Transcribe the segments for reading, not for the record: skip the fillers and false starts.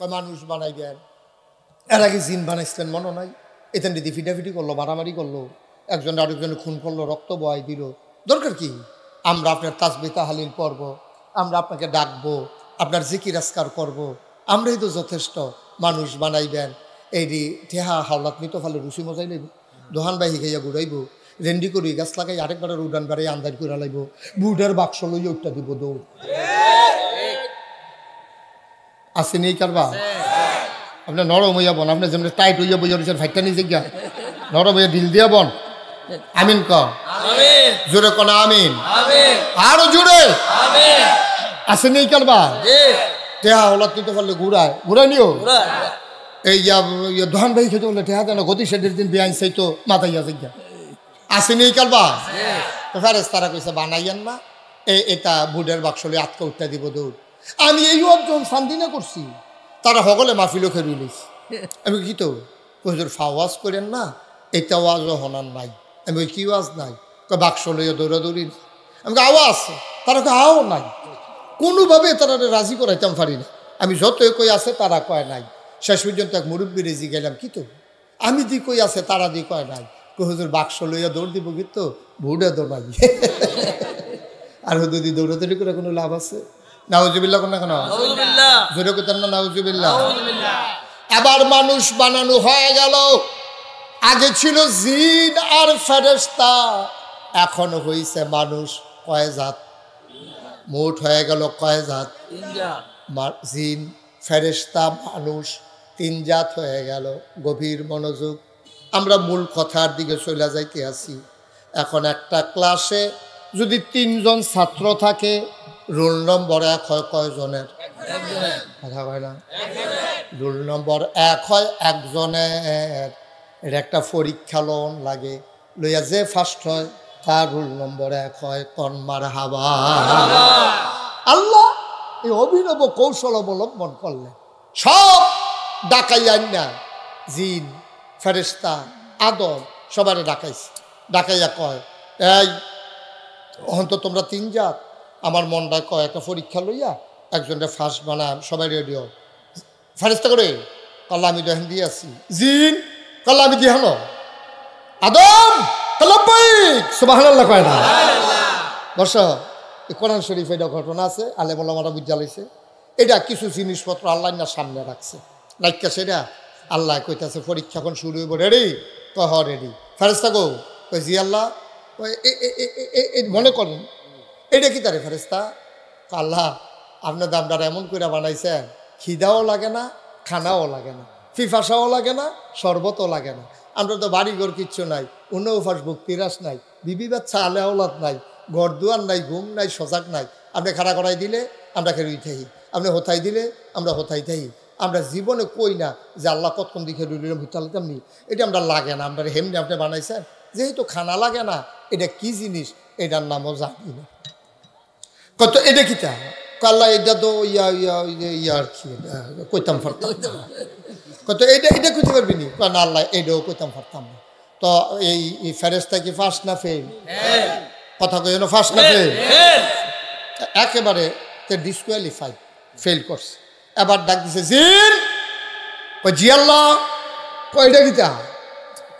মানুষ বানাইবেন, এর আগে জিন বানাইছিলেন মনে নাই? এখান দিদি ফিটাফিটি করলো, মারামারি করলো, একজন আরেকজনে খুন করলো, রক্ত বহাই দিল। দরকার কি? আমরা আপনার তাসবিহ তাহলিল পড়ব, আমরা আপনাকে ডাকবো, আপনার জিকির আসকার করব, আমরাই তো যথেষ্ট। মানুষ বানাইবেন, এই ঠেহা হাওলাত নিত ফালে রুচি মজাই লাগবে, দোহান বাই শিখাইয়া ঘুরাইব, রেন্ডি করি গাছ লাগাই আরেকবারের উডান বাড়ি আন্দাজ করে লাইব, বুডার বাক্স লইয়া উঠটা দিব দৌড়। আসে নেই কারবা? আপনার নরম হইয়া বন, আপনার যেমন টাইট হইয়া বইয়া রয়েছেন ফাইটটা নিজে গিয়া নরম হইয়া ঢিল দিয়া বন। আমিন ক, জোরে কোন আমিন, আরো জোরে। আসে নেই কারবা? টেহা হলাত নিতে পারলে ঘুরায় ঘুরায় নিও। এই দোহান ভাই খেতে বললে টেহা দেন গতি সেটের দিন বিআইন সেই তো মাথাইয়া যাইয়া। আসে নেই কারবা? ফেরেস তারা কইছে বানাইয়েন না, এটা বুডের বাক্সলে আটকা উঠতে দিব দৌড়। আমি এই অর্জন শান্তিনা করছি, তারা সকলে মাহফিলও খেয়ে লইস। আমি কি তো হুজুর ফাওয়াজ করেন না, এটা ওয়াজও হনার নাই। আমি ওই কি ওয়াজ নাই? বাক্স লইয়া দৌড়াদৌড়ি। আমি আওয়াজ, তারা আও নাই। কোনোভাবে তারা রাজি করাইতাম পারি না। আমি যতই কই আছে তারা কয় নাই। শেষ পর্যন্ত এক মুরব্বী রেজি গেলাম, কি তো আমি দি কই আছে তারা দি কয় নাই। হুজুর বাক্স লইয়া দৌড় দিব কিন্তু ভুড়ে দৌড়াই। আর যদি দৌড়াদৌড়ি করে কোনো লাভ আছে? নাউজুবিল্লাহ কোন কেন? জোরে কোথাও না নাউজুবিল্লাহ। এবার মানুষ বানানো হয়ে গেল। আগে ছিল জিন আর ফেরেশতা, এখন হইছে মানুষ। কয় জাত? মোট হয়ে গেল কয় জাত? জিন, ফেরেশতা, মানুষ, 3 জাত হয়ে গেল। গভীর মনোযোগ, আমরা মূল কথার দিকে চলে যাইতে আছি। এখন একটা ক্লাসে যদি 3 জন ছাত্র থাকে, রোল নম্বর 1 হয় কয়জনের? কথা কয় না? রোল নম্বর 1 হয় একজনের। এটা একটা পরীক্ষা লোন লাগে, লইয়া যে ফার্স্ট হয় তার রোল নম্বর 1 হয়। কন মারহাবা। আল্লাহ এই অভিনব কৌশল অবলম্বন করলেন। সব ডাকাইয়া না, জিন, ফেরেশতা, আদম সবারে ডাকাইছে। ডাকাইয়া কয়, এই অহন্ত তোমরা 3 জাত, আমার মনটায় কয় একটা পরীক্ষা লইয়া একজনটা ফার্স্ট বানায়, সবাই রেডিও। ফেরেশতা করে কাল্লা আমি দেখেন দিয়ে আসি। জিন কাল্লা আমি দিহানো। আদম কাল্লাবাইক সুবহানাল্লাহ কয় না? বর্ষ কোরআন শরীফ এটা ঘটনা আছে, আলেম ওলামারা বুঝা লইছে। এটা কিছু জিনিসপত্র আল্লাহ না সামনে রাখছে, রাখা সেটা আল্লাহ কইতাছে পরীক্ষা এখন শুরু হইব। রেডি? কহ রেডি। ফেরেশতা গো কই জি আল্লাহ। মনে করেন এটা কি তারে ফেরেশতা? আল্লাহ আপনার দামদার এমন করে বানাইছেন, খিদাও লাগে না, খানাও লাগে না, ফিফাসাও লাগে না, শরবতও লাগে না। আমরা তো বাড়িঘর কিচ্ছু নাই, অন্য উপাস ভক্তিরাস নাই, বিবি বাচ্চা আলে আওলাদ নাই, ঘর দুয়ার নাই, ঘুম নাই, সজাগ নাই। আপনি খাড়া করাই দিলে আমরা খেরুই থাকি, আপনি হোথাই দিলে আমরা হোথাই থাকি। আমরা জীবনে কই না যে আল্লাহ কতক্ষণ দিকে রুলিলাম হুতালতাম নি, এটা আমরা লাগে না। আমরা হেমনি আপনি বানাইছেন, যেহেতু খানা লাগে না, এটা কি জিনিস এটার নামও জানি না। কত এটা কিতা কাল্লা, এটা তো ইয়া ইয়া ইয়া আর কি কইতাম পারতাম। কত এটা এটা কইতে পারবি নি? না আল্লাহ এটাও কইতাম পারতাম না। তো এই ফেরেশতা কি ফার্স্ট না ফেল? কথা কই না, ফার্স্ট না ফেল? একেবারে ডিসকোয়ালিফাইড, ফেল করছে। এবার ডাক দিছে জিন, কই জি আল্লাহ। কই এটা কিতা?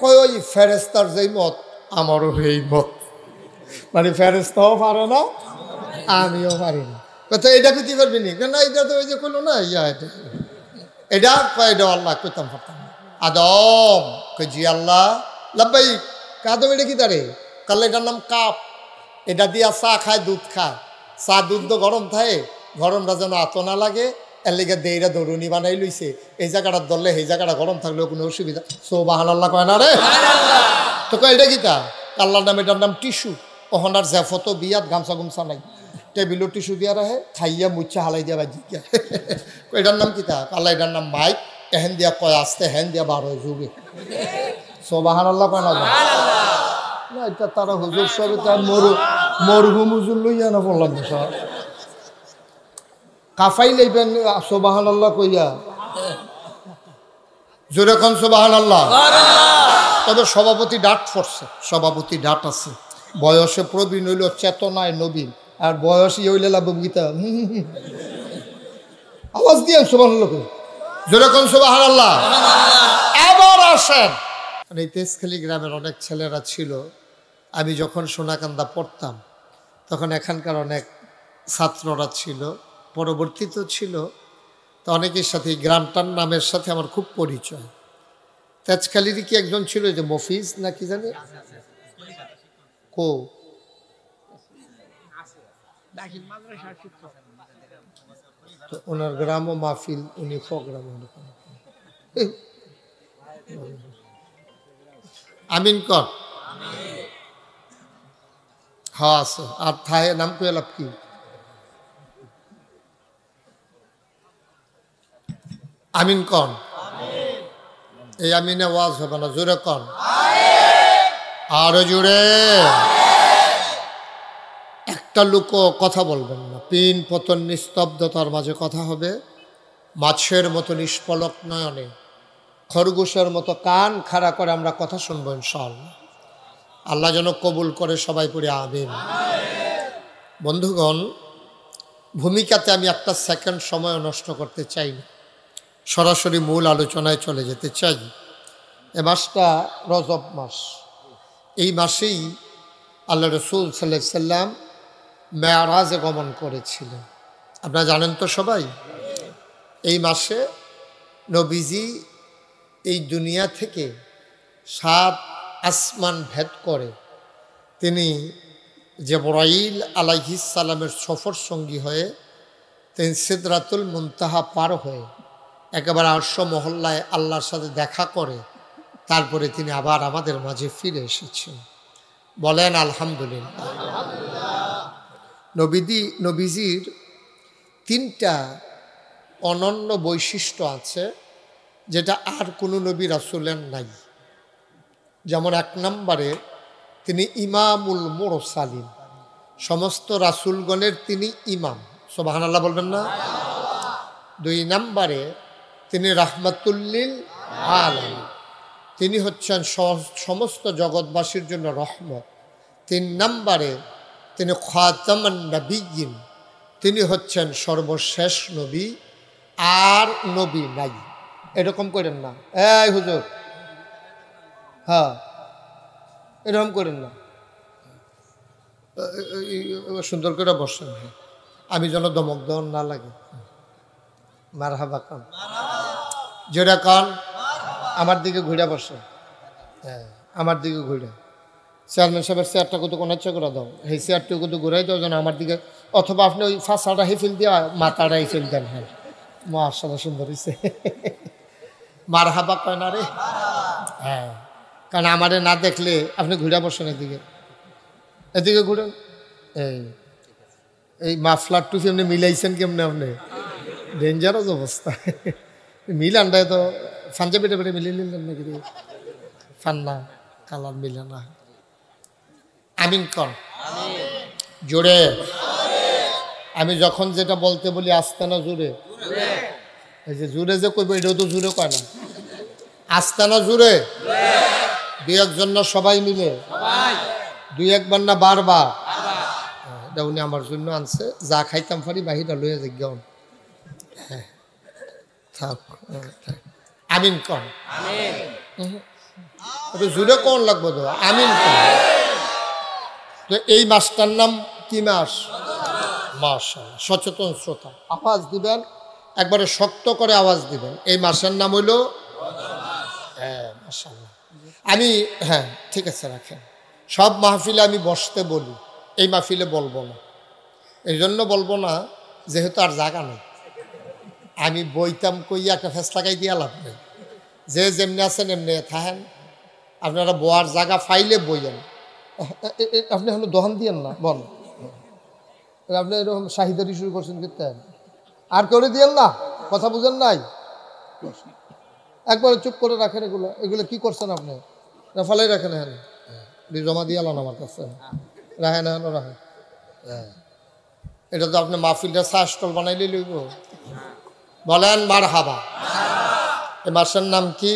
কই ওই ফেরেশতার যেই মত আমারও এই মত, মানে ফেরেশতাও পারে না আমিও পারি না। কথা এটা কইতে পারবি নি? না এটা তো ওই যে কইলো না ইয়া এটা এটা কয়টা আল্লাহ কইতাম পারতাম না। আদম কই জি আল্লাহ। লাব্বাই কাদম এটা কি তারে? কাল্লা এটার নাম কাপ। এটা দিয়া চা খায়, দুধ খায়। চা দুধ তো গরম থাকে, গরমটা যেন আত না লাগে, এর লেগে দেইরা দরুনি বানাই লইছে। এই জায়গাটা ধরলে এই জায়গাটা গরম থাকলেও কোনো অসুবিধা। সুবহানাল্লাহ কয় না রে? তো কয় এটা কিতা? আল্লাহর নাম, এটার নাম টিস্যু। ওহনার জ্যাফতো বিয়াত গামছা গুমছা নাই, টেবিলও টিস্যু দিয়া রাখে, খাইয়া মুচ্ছা হালাই দিয়া বাজি গিয়া। এটার নাম কিতা? আল্লাহ এটার নাম মাইক। এহেন দিয়া কয় আসতে, হেন দিয়া 12 যুগে। সুবহানাল্লাহ কয় না? না এটা তারা হুজুর সবে তার মরহুম হুজুর লইয়া না বললাম না সব কাফাই লইবেন সুবহানাল্লাহ কইয়া। জোরে কোন সুবহানাল্লাহ। তবে সভাপতি ডাট পড়ছে, সভাপতি ডাট আছে। বয়সে প্রবীণ হইল, চেতনায় নবীন। আর বয়স হইলে লাভ গীতা আওয়াজ দিয়ে সুবহানাল্লাহ কই। যেরকম সুবহানাল্লাহ। আবার আসেন, এই তেজখালী গ্রামের অনেক ছেলেরা ছিল। আমি যখন সোনাকান্দা পড়তাম তখন এখানকার অনেক ছাত্ররা ছিল, পরবর্তীতেও ছিল। তো অনেকের সাথে এই গ্রামটার নামের সাথে আমার খুব পরিচয়। তেজখালীরই কি একজন ছিল যে মফিজ না কি জানি, কো তো ওনার গ্রাম ও মাহফিল, উনি প্রোগ্রাম। আমিন কর। হ্যাঁ আছে। আর থায় নাম কয়ে লাভ কি? আমিন কন। এই আমিনে ওয়াজ হবে না, জোরে কন, আরো জোরে। একটা লোকও কথা বলবেন না, পিন পতন নিস্তব্ধতার মাঝে কথা হবে। মাছের মতো নিষ্পলক নয়নে, খরগোশের মতো কান খাড়া করে আমরা কথা শুনবো ইনশাআল্লাহ। আল্লাহ যেন কবুল করে, সবাই পড়ে আমিন। বন্ধুগণ, ভূমিকাতে আমি একটা সেকেন্ড সময় নষ্ট করতে চাই না, সরাসরি মূল আলোচনায় চলে যেতে চাই। এ মাসটা রজব মাস। এই মাসেই আল্লাহ রসুল সাল্লাল্লাহু আলাইহি সাল্লাম মেরাজে গমন করেছিলেন। আপনারা জানেন তো সবাই। এই মাসে নবীজি এই দুনিয়া থেকে 7 আসমান ভেদ করে তিনি জিবরাইল আলাইহিস সালামের সফর সঙ্গী হয়ে তিনি সিদরাতুল মুনতাহা পার হয়ে একেবারে আরশ মহল্লায় আল্লাহর সাথে দেখা করে তারপরে তিনি আবার আমাদের মাঝে ফিরে এসেছেন। বলেন আলহামদুলিল্লাহ। নবীজির 3টা অনন্য বৈশিষ্ট্য আছে যেটা আর কোনো নবী রাসূলের নাই। যেমন 1 নম্বরে তিনি ইমামুল মুরসালিন, সমস্ত রাসূলগণের তিনি ইমাম। সুবহানাল্লাহ বলবেন না? 2 নম্বরে তিনি রাহমাতুল্লিল আলামিন, তিনি হচ্ছেন সমস্ত জগৎবাসীর জন্য রহমত। 3 নম্বরে তিনি খাতামান নবিয়্যিন, তিনি হচ্ছেন সর্বশেষ নবী, আর নবী নাই। এরকম করেন না, এই হুজুর, হ্যাঁ এরকম করেন না, সুন্দর করে বসেন, আমি যেন দমক দমন না লাগে। মারহাবা কান, যেটা কান আমার দিকে ঘুরে বসে, হ্যাঁ আমার দিকে ঘুরে। চেয়ারম্যান সাহেবের চেয়ারটা কত কোন ইচ্ছা করে দাও, এই চেয়ারটা কত ঘুরাই দাও যেন আমার দিকে, অথবা আপনি ওই ফাঁসাটা হেফিল দিয়ে মাথাটা হেফিল দেন। হ্যাঁ মাশাআল্লাহ সুন্দর হয়েছে। মারহাবা কয় না রে? হ্যাঁ, কারণ আমারে না দেখলে আপনি ঘুরে বসেন এদিকে, এদিকে ঘুরেন। এই মাফলার টুপি আপনি মিলাইছেন কেমনে? আপনি ডেঞ্জারাস অবস্থা। মিলানটায় তো পাঞ্জাবিটা বেটে মিলিয়ে নিলেন নাকি? ফান্না কালার মিলে না। আমিন কন জোরে। আমি যখন যেটা বলতে বলি আস্তে না জোরে, এই যে জোরে যে কইব এটাও তো জোরে কয় না, আস্তে না জোরে। 2-1 জন না সবাই মিলে, 2-1 বার না বারবার। এটা উনি আমার জন্য আনছে, যা খাইতাম পারি বাহিরা লইয়া যাই গন। হ্যাঁ থাক, আমিন কন। জোরে কোন লাগবো তো, আমিন কন। তো এই মাসটার নাম কি মাস? মাশাআল্লাহ। সচেতন শ্রোতা আওয়াজ দিবেন, একবারে শক্ত করে আওয়াজ দিবেন। এই মাসের নাম হইল, হ্যাঁ মাশাআল্লাহ। আমি হ্যাঁ ঠিক আছে রাখেন। সব মাহফিলে আমি বসতে বলি, এই মাহফিলে বলবো না। এই জন্য বলবো না যেহেতু আর জায়গা নেই। আমি বইতাম কইয়া একটা ফেস লাগাই দিয়া লাভ নেই। যে যেমনি আছেন এমনি থাকেন, আপনারা বয়ার জায়গা ফাইলে বইয়েন। আপনি এখন দোহান দিয়েন না, বল আপনি এরকম শাহিদারি শুরু করছেন কীর্তেন, আর করে দিয়েন না, কথা বুঝেন নাই। একবারে চুপ করে রাখেন। এগুলো এগুলো কি করছেন আপনি? ফালাই রাখেন, হ্যাঁ জমা দিয়ে আলান আমার কাছে, রাখেন এখন রাখেন। হ্যাঁ এটা তো আপনি মাহফিলটা চা স্টল বানাইলে লইব। বলেন মারহাবা। এই মাসের নাম কি?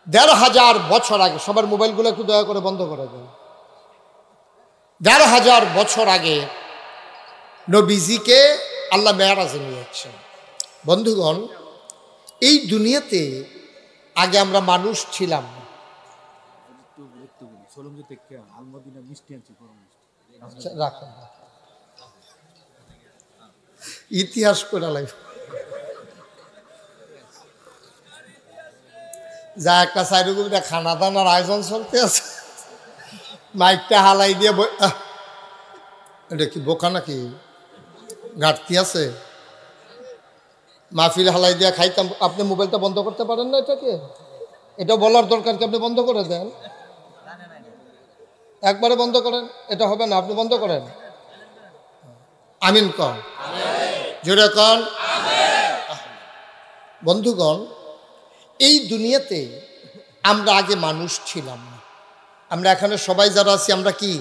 ১৫০০ বছর আগে, সবার মোবাইলগুলো একটু দয়া করে বন্ধ করে দেন। ১৫০০ বছর আগে নবীজিকে আল্লাহ মেরাজে নিয়ে যাচ্ছেন। বন্ধুগণ, এই দুনিয়াতে আগে আমরা মানুষ ছিলাম না। আচ্ছা, রাখেন, ইতিহাস করে লাগবে যা একটা সাইডে খানা দানার আয়োজন চলতে আছে, মাইকটা হালাই দিয়ে এটা কি বোকা নাকি, ঘাটতি আছে? মাহফিল হালাই দিয়ে খাইতাম। আপনি মোবাইলটা বন্ধ করতে পারেন না? এটাকে এটা বলার দরকার কি? আপনি বন্ধ করে দেন, একবারে বন্ধ করেন। এটা হবে না, আপনি বন্ধ করেন। আমিন কন, জোরে কন। বন্ধুগণ, এই দুনিয়াতে আমরা আগে মানুষ ছিলাম না। আমরা এখানে সবাই যারা আছি আমরা কি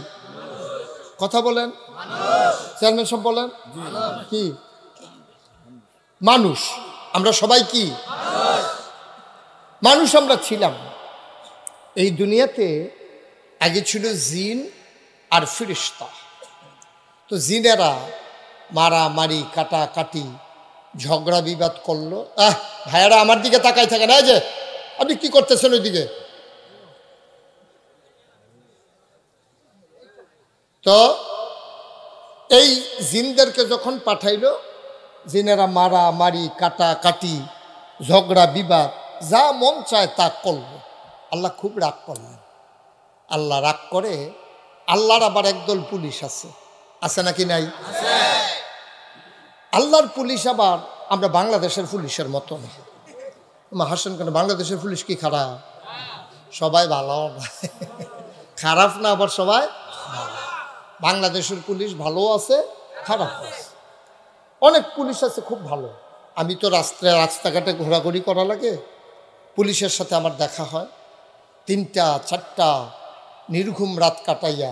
কথা বলেন? চেয়ারম্যান সব বলেন কি? মানুষ। আমরা সবাই কি মানুষ? আমরা ছিলাম। এই দুনিয়াতে আগে ছিল জিন আর ফেরেশতা। তো জিনেরা মারামারি কাটাকাটি ঝগড়া বিবাদ করলো। ভাইয়ারা আমার দিকে তাকাই থাকে না, যে আপনি কি করতেছেন ওইদিকে? তো এই জিনদেরকে যখন পাঠাইলো, জিনেরা মারামারি কাটাকাটি ঝগড়া বিবাদ যা মন চায় তা করলো। আল্লাহ খুব রাগ করলেন। আল্লাহ রাগ করে, আল্লাহর আবার একদল পুলিশ আছে, আছে নাকি নাই? আল্লাহর পুলিশ আবার আমরা বাংলাদেশের পুলিশের মতো না। হাসেন কেন? বাংলাদেশের পুলিশ কি খারাপ? সবাই ভালো না, খারাপ না, আবার সবাই বাংলাদেশের পুলিশ ভালো আছে, খারাপ আছে। অনেক পুলিশ আছে খুব ভালো। আমি তো রাস্তাঘাটে ঘোরাঘুরি করা লাগে, পুলিশের সাথে আমার দেখা হয়। 3টা 4টা নির্ঘুম রাত কাটাইয়া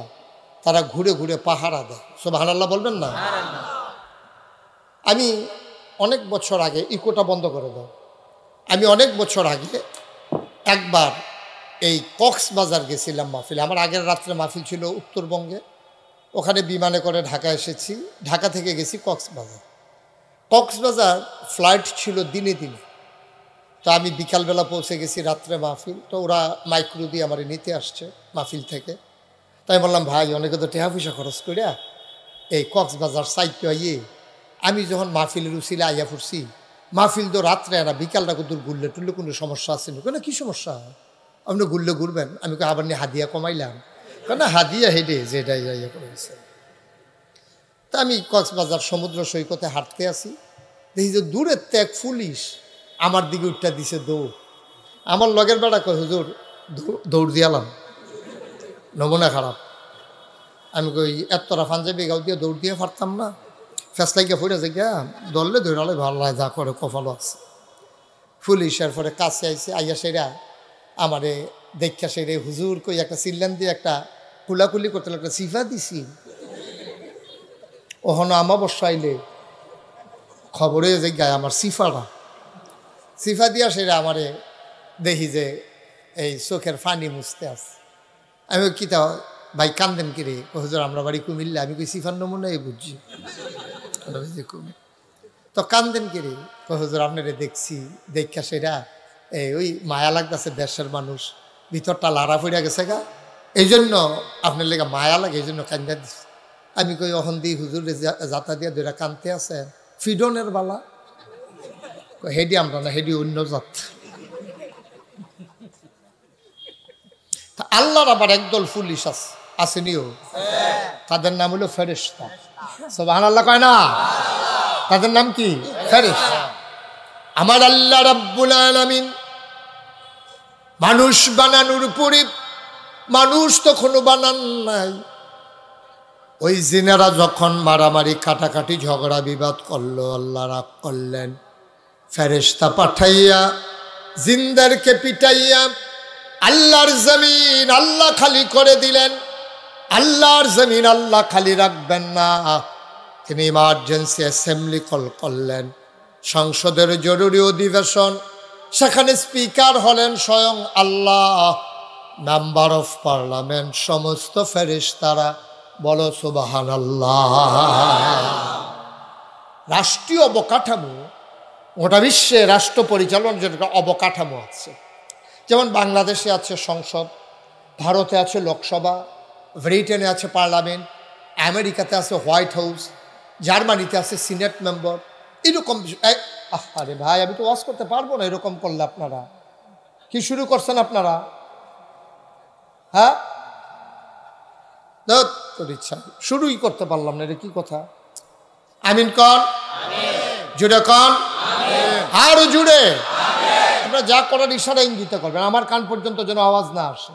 তারা ঘুরে ঘুরে পাহারা দেয়। সুবহানাল্লাহ বলবেন না? আমি অনেক বছর আগে, ইকোটা বন্ধ করে দাও। আমি অনেক বছর আগে একবার এই কক্সবাজার গেছিলাম মাহফিলে। আমার আগের রাত্রে মাহফিল ছিল উত্তরবঙ্গে, ওখানে বিমানে করে ঢাকা এসেছি। ঢাকা থেকে গেছি কক্সবাজার। কক্সবাজার ফ্লাইট ছিল দিনে দিনে। তো আমি বিকালবেলা পৌঁছে গেছি, রাত্রে মাহফিল। তো ওরা মাইক্রো দিয়ে আমার নিতে আসছে মাহফিল থেকে। তাই বললাম, ভাই অনেকে তো টাকা পয়সা খরচ করিয়া এই কক্সবাজার সাইডটা আইয়ে, আমি যখন মাহফিলের উচিলে আইয়া পড়ছি, মাহফিল তো রাত্রে না, বিকালটা কত ঘুরলে টুললে কোনো সমস্যা আছে না? কেন কি সমস্যা? আপনি ঘুরলে ঘুরবেন। আমি আবার নিয়ে হাদিয়া কমাইলাম, কেন হাদিয়া হেডে যেটা ইয়া করেছে। তা আমি কক্সবাজার সমুদ্র সৈকতে হাঁটতে আসি, দেখি যে দূরের ত্যাগ পুলিশ আমার দিকে উঠটা দিছে দৌড়। আমার লগের বেড়া কয়, হুজুর দৌড় দিয়ালাম, নমুনা খারাপ। আমি কই এতটা পাঞ্জাবি গাও দিয়ে দৌড় দিয়ে পারতাম না? ফেসলাইকে ফুটে যে গিয়া দৌড়লে দৌড়ালে ভালো লাগে, যা করে কপালও আছে। পুলিশের পরে কাছে আইসে, আইয়া সেরা আমারে দেখা সেরে হুজুর কই একটা চিল্লান দিয়ে একটা কুলাকুলি করতে একটা সিফা দিছি। ওখানে আমাবস্যা আইলে খবরে যে গায়ে আমার সিফা দিয়া সেরা আমারে দেখি যে এই চোখের ফানি মুছতে আছে। আমি কি তা ভাই কান্দেন কিরে? হুজুর আমরা বাড়ি কুমিল্লা। আমি কই সিফার নমুনাই বুঝছি। তো কান্দেন কিরে? হুজুর আপনারে দেখছি, দেখা সেরা ওই মায়া লাগতেছে, দেশের মানুষ ভিতরটা লাড়া পড়িয়া গেছে গা, এই জন্য আপনার লেগে মায়া লাগে, এই জন্য কান্দা দিচ্ছি। আমি কই অহন দিই হুজুর যাতা দিয়া দুইটা কানতে আছে, ফিডনের বালা হেডি আমরা না, হেডি অন্য জাত। আল্লাহর আবার একদল পুলিশ আছে, আসেনিও, তাদের নাম হলো ফেরেশতা। সুবহানাল্লাহ কয় না? তাদের নাম কি? ফেরেশতা। আমার আল্লাহ রাব্বুল আলামিন মানুষ বানানোর পরে, মানুষ তখনও বানান নাই, ওই জিনেরা যখন মারামারি কাটাকাটি ঝগড়া বিবাদ করলো, আল্লাহ রাগ করলেন, ফেরেশতা পাঠাইয়া জিনদেরকে পিটাইয়া আল্লাহর জমিন আল্লাহ খালি করে দিলেন। আল্লাহর জমিন আল্লাহ খালি রাখবেন না, তিনি ইমার্জেন্সি অ্যাসেম্বলি কল করলেন, সংসদের জরুরি অধিবেশন। সেখানে স্পিকার হলেন স্বয়ং আল্লাহ, মেম্বার অফ পার্লামেন্ট সমস্ত ফেরেশতারা। বলো সুবহানাল্লাহ। রাষ্ট্রীয় অবকাঠামো গোটা বিশ্বে রাষ্ট্র পরিচালনার জন্য একটা অবকাঠামো আছে। যেমন বাংলাদেশে আছে সংসদ, ভারতে আছে লোকসভা, ব্রিটেনে আছে পার্লামেন্ট, আমেরিকাতে আছে হোয়াইট হাউস, জার্মানিতে আছে সিনেট মেম্বার। এরকম আরে ভাই, আমি তো ওয়াজ করতে পারবো না এরকম করলে। আপনারা কি শুরু করছেন আপনারা? হ্যাঁ, তোর ইচ্ছা, শুরুই করতে পারলাম না, এটা কি কথা? আমিন কন, জুড়ে কন, আরো জুড়ে। আপনারা যা করার ইশারা ইঙ্গিত করবেন, আমার কান পর্যন্ত যেন আওয়াজ না আসে।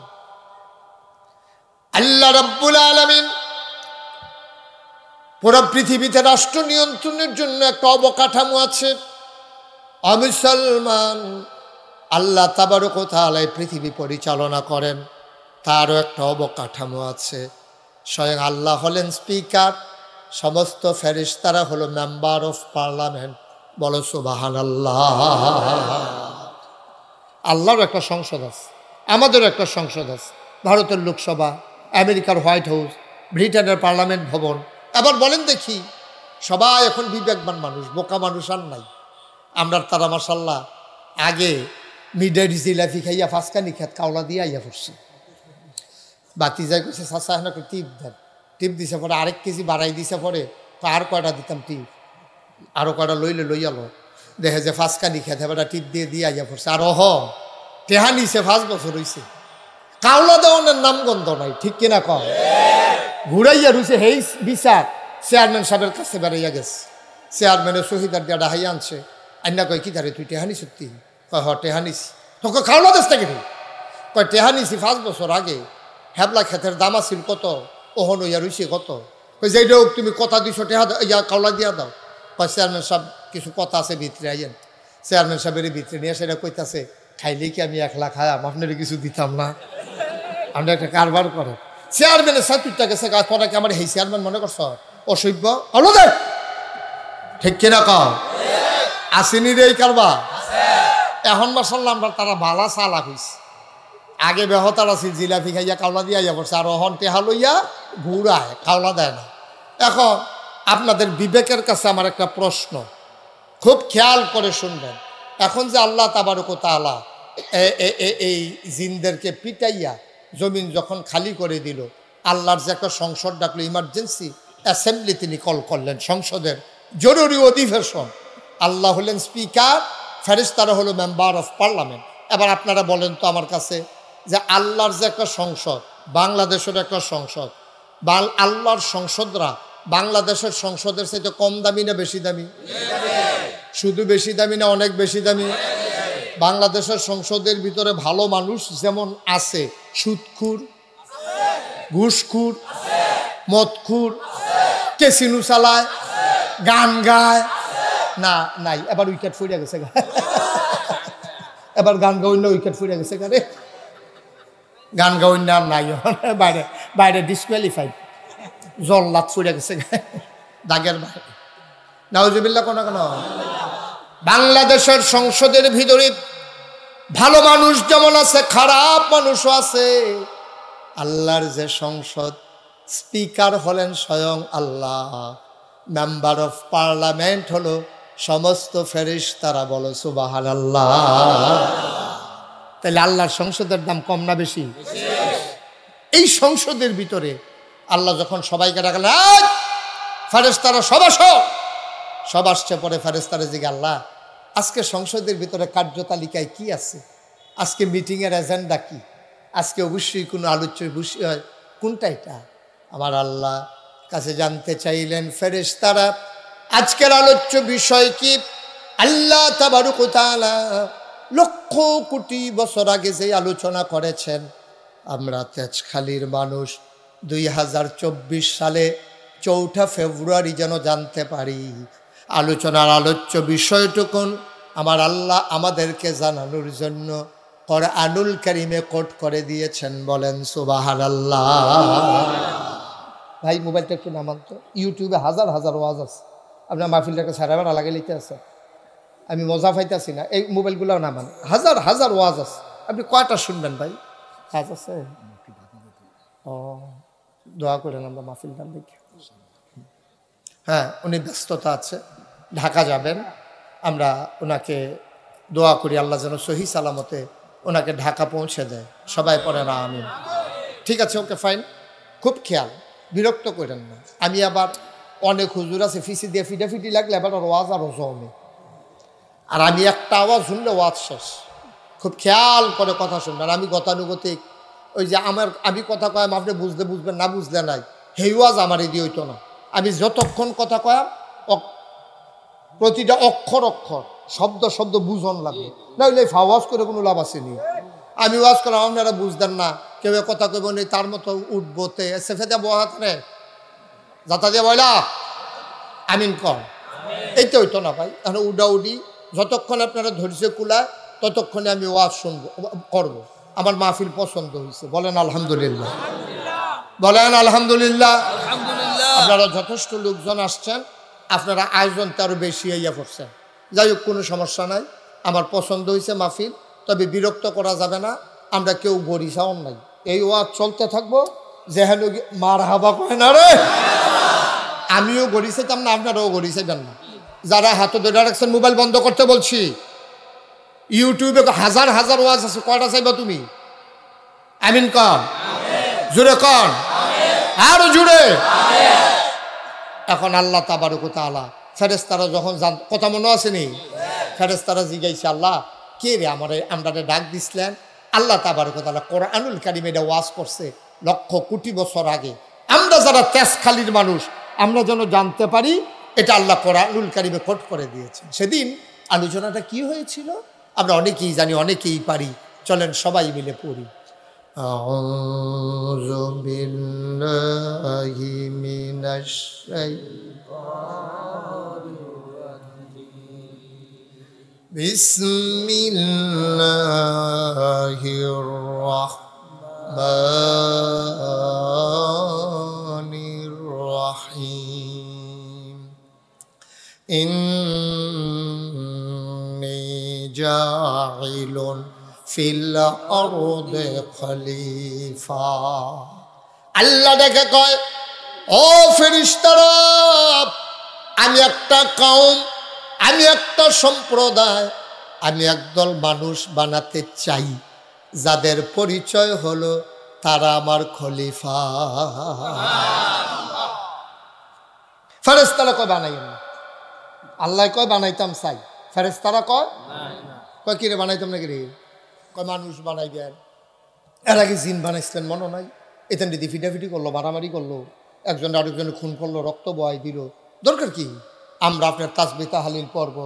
আল্লাহ রাব্বুল আলামিন পুরো পৃথিবীতে রাষ্ট্র নিয়ন্ত্রণের জন্য একটা অবকাঠামো আছে। মুসলমান, আল্লাহ তাবারক ওয়া তাআলা পৃথিবী পরিচালনা করেন, তারও একটা অবকাঠামো আছে। স্বয়ং আল্লাহ হলেন স্পিকার, সমস্ত ফেরেশতারা হলো মেম্বার অফ পার্লামেন্ট। বলো সুবহানাল্লাহ। আল্লাহর একটা সংসদ আছে, আমাদেরও একটা সংসদ আছে। ভারতের লোকসভা, আমেরিকার হোয়াইট হাউস, ব্রিটেনের পার্লামেন্ট ভবন। এবার বলেন দেখি, সবাই এখন বিবেকবান মানুষ, বোকা মানুষ আর নাই। আমরা তারা মাশাল্লাহ আগে মিডের জিলাপি খাইয়া ফাঁসকানি খেত কাওলা দিয়ে আইয়া পড়ছি। বাতি যাই করছে চাষা এখন একটা টিপ দেন, টিপ দিছে পরে আরেক কেজি বাড়াই দিছে পরে আর কয়টা দিতাম টিপ, আরো কয়টা লইয়ালো দেখে যে ফাঁসকানি খেতে এবার টিপ দিয়ে দিয়ে আইয়া পড়ছে। আর টেহা নিছে 5 বছর হইছে, কাওলা দেওয়ানের নাম গন্ধ নাই, ঠিক কিনা কম? ঘুরাইয়া রুছে হেই বিচার চেয়ারম্যান সাহেবের কাছে বেড়াইয়া গেছে। চেয়ারম্যানের শহীদার দিয়া ডাহাই আনছে, আন্না কয় কি ধারে তুই টেহানি সত্যি? কয় টেহানিস। তোকে কাওলা দেশ থেকে কয় টেহানিছি 5 বছর আগে। হ্যাবলা ক্ষেতের দাম আছিল কত, ওহন ইয়া রুইছে কত। কই যেটা হোক তুমি কথা দিছো টেহা ইয়া কাওলা দিয়া দাও। কয় চেয়ারম্যান সাহেব কিছু কথা আছে ভিতরে আইয়েন। চেয়ারম্যান সাহেবের ভিতরে নিয়ে সেটা কইতাছে, খাইলে কি আমি 1 লাখ খাইয়াম, আপনার কিছু দিতাম না? আপনি একটা কারবার করেন। চেয়ারম্যানের সাথে গেছে পরে কি আমার এই চেয়ারম্যান মনে করছ অসভ্য? হলো দে, ঠিক কিনা কম? আসেনি রে এই কারবার। এখন মাশাআল্লাহ আমরা তারা ভালা চালাক হইছে। আগে বেহতার আছিল, জিলাপি খাইয়া কাওলা দিয়া ইয়া পড়ছে, আর অহন টেহা লইয়া ঘুরায়, কাওলা দেয় না। এখন আপনাদের বিবেকের কাছে আমার একটা প্রশ্ন, খুব খেয়াল করে শুনবেন। এখন যে আল্লাহ তাবারক ওয়া তাআলা এই জিনদেরকে পিটাইয়া জমিন যখন খালি করে দিল, আল্লাহর যে একটা সংসদ ডাকলো, ইমার্জেন্সি অ্যাসেম্বলি তিনি কল করলেন, সংসদের জরুরি অধিবেশন। আল্লাহ হলেন স্পিকার, ফেরেশতারা হলো মেম্বার অফ পার্লামেন্ট। এবার আপনারা বলেন তো আমার কাছে, যে আল্লাহর যে একটা সংসদ, বাংলাদেশের একটা সংসদ, আল্লাহর সংসদরা বাংলাদেশের সংসদের চাইতে কম দামি না বেশি দামি? শুধু বেশি দামি না অনেক বেশি দামি? বাংলাদেশের সংসদের ভিতরে ভালো মানুষ যেমন আছে, সুদখুর, ঘুষখুর, মদখুর, কেসিনু চালায়, গান গায় না, নাই। এবার উইকেট ফুরিয়া গেছে, এবার গান গাওয়ার উইকেট ফুরিয়া গেছে, গানে গান গাওয়ার আর নাই, বাইরে বাইরে ডিসকোয়ালিফাইড, জল্লাদ ফুরিয়া গেছে দাগের বাইরে। নাউজুবিল্লাহ কোন কেন? বাংলাদেশের সংসদের ভিতরে ভালো মানুষ যেমন আছে, খারাপ মানুষও আছে। আল্লাহর যে সংসদ, স্পিকার হলেন স্বয়ং আল্লাহ, মেম্বার অফ পার্লামেন্ট হলো সমস্ত ফেরেশতারা। বলো সুবহানাল্লাহ। তাহলে আল্লাহর সংসদের দাম কম না বেশি? এই সংসদের ভিতরে আল্লাহ যখন সবাইকে ডাকলেন, ফেরেশতারা সব আসছে, পরে ফেরেশতারা জিজ্ঞাসা, আল্লাহ আজকে সংসদের ভিতরে কার্যতালিকায় কি আছে? আজকে মিটিংয়ের এজেন্ডা কি? আজকে অবশ্যই কোনো আলোচ্য বিষয় কোনটা? এটা আমার আল্লাহ কাছে জানতে চাইলেন ফেরেশতারা, আজকের আলোচ্য বিষয় কি? আল্লাহ তাবারক ওয়া তাআলা লক্ষ কোটি বছর আগে যে আলোচনা করেছেন, আমরা তেজখালীর মানুষ 2024 সালে 4 ফেব্রুয়ারি যেন জানতে পারি। আলোচনার আলোচ্য বিষয়টুকুন আমার আল্লাহ আমাদেরকে জানানোর জন্য কোরআনুল কারীমে কোট করে দিয়েছেন। বলেন সুবহানাল্লাহ। ভাই মোবাইলটা একটু নামান তো, ইউটিউবে হাজার হাজার ওয়াজ আছে, আপনার মাহফিলটাকে সারাবার আলাগে লিখতে আছে, আমি মজা পাইতেছি না। এই মোবাইলগুলোও নামান, হাজার হাজার ওয়াজ আছে, আপনি কয়টা শুনবেন ভাই? কাজ আছে? ও দোয়া করেন আমরা মাহফিলটা দেখি। হ্যাঁ, উনি ব্যস্ততা আছে, ঢাকা যাবেন, আমরা ওনাকে দোয়া করি আল্লাহ যেন সহি সালামতে ওনাকে ঢাকা পৌঁছে দেয়। সবাই পড়ে না আমিন। ঠিক আছে, ওকে ফাইন, খুব খেয়াল, বিরক্ত করেন না। আমি আবার অনেক হুজুর আছে ফিসি দিয়ে ফিটাফিটি লাগলে এবার ওর ওয়াজ আরও জমে, আর আমি একটা আওয়াজ শুনলে ওয়াজ শেষ। খুব খেয়াল করে কথা শুনবেন। আমি গতানুগতিক ওই যে আমি কথা কয়াম আপনি বুঝলে বুঝবেন, না বুঝলে নাই, সেই ওয়াজ আমার এই দিয়ে হইতো না। আমি যতক্ষণ কথা কয়াম প্রতিটা অক্ষর অক্ষর শব্দ শব্দ বুঝন লাগবে, নাহলে ফাওয়াজ করে কোনো লাভ আসেনি। আমি ওয়াজ করলাম আপনারা বুঝতেন না, কেউ কথা কইব নেই, তার মতো উঠবোতে সেফে দেওয়া বহাতে যাতা দিয়ে বয়লা আমিন কর, এইটা হইতো না ভাই। এখন উডাউডি যতক্ষণ আপনারা ধৈর্য কুলায় ততক্ষণে আমি ওয়াজ শুনবো করবো। আমার মাহফিল পছন্দ হয়েছে, বলেন আলহামদুলিল্লাহ, বলেন আলহামদুলিল্লাহ। আপনারা যথেষ্ট লোকজন আসছেন, আপনারা আয়োজনটা আরও বেশি হইয়া পড়ছেন। যাই হোক, কোনো সমস্যা নাই, আমার পছন্দ হয়েছে মাহফিল। তবে বিরক্ত করা যাবে না, আমরা কেউ গড়ি চাওন নাই। এই ওয়াজ চলতে থাকবো, যেহেন মার হাবা কয় না রে, আমিও গড়ি চাইতাম না, আপনারাও গড়ি চাইবেন না। যারা হাতে ধরে রাখছেন মোবাইল বন্ধ করতে বলছি। ইউটিউবে হাজার হাজার ওয়াজ আছে, কয়টা চাইবা তুমি? আমিন কন, জুড়ে কন, আরো জুড়ে। এখন আল্লাহ তাবারক ওয়া তাআলা ফেরেশতারা যখন কথা মনে আসেনি, ফেরেশতারা জিজ্ঞাসা আল্লাহ কে রে আমরা ডাক দিছিলেন? আল্লাহ তাবারক ওয়া তাআলা কোরআনুল কারীমে এটা ওয়াজ করছে লক্ষ কোটি বছর আগে। আমরা যারা তেজখালির মানুষ, আমরা যেন জানতে পারি, এটা আল্লাহ কোরআনুল কারীমে কোট করে দিয়েছেন। সেদিন আলোচনাটা কি হয়েছিল আমরা অনেকেই জানি, অনেকেই পারি। চলেন সবাই মিলে পড়ি। আউযু বিল্লাহি মিনাশ শাইতানির রাজিম। বিসমিল্লাহির রাহমানির রাহিম। ইন্নী জাইলুন ফিল আরদে খলিফা। আল্লাহ ডেকে কয়, ও ফেরেশতারা, আমি একটা কওম, আমি একটা সম্প্রদায়, আমি একদল মানুষ বানাতে চাই, যাদের পরিচয় হলো তারা আমার খলিফা। ফেরেশতারা কয় বানাইয়েন না, আল্লাহ কয় বানাইতাম চাই, ফেরেশতারা কয় কি রে বানাইতাম নাকি রে, কয় মানুষ বানাইবেন। এর আগে জিন বানাইছিলেন মনে নাই? এতেন দিদি ফিটাফিটি করলো, মারামারি করলো, একজন আরেকজনে খুন করলো, রক্ত বহাই দিল। দরকার কি? আমরা আপনার তাসবিহ তাহলিল পড়ব,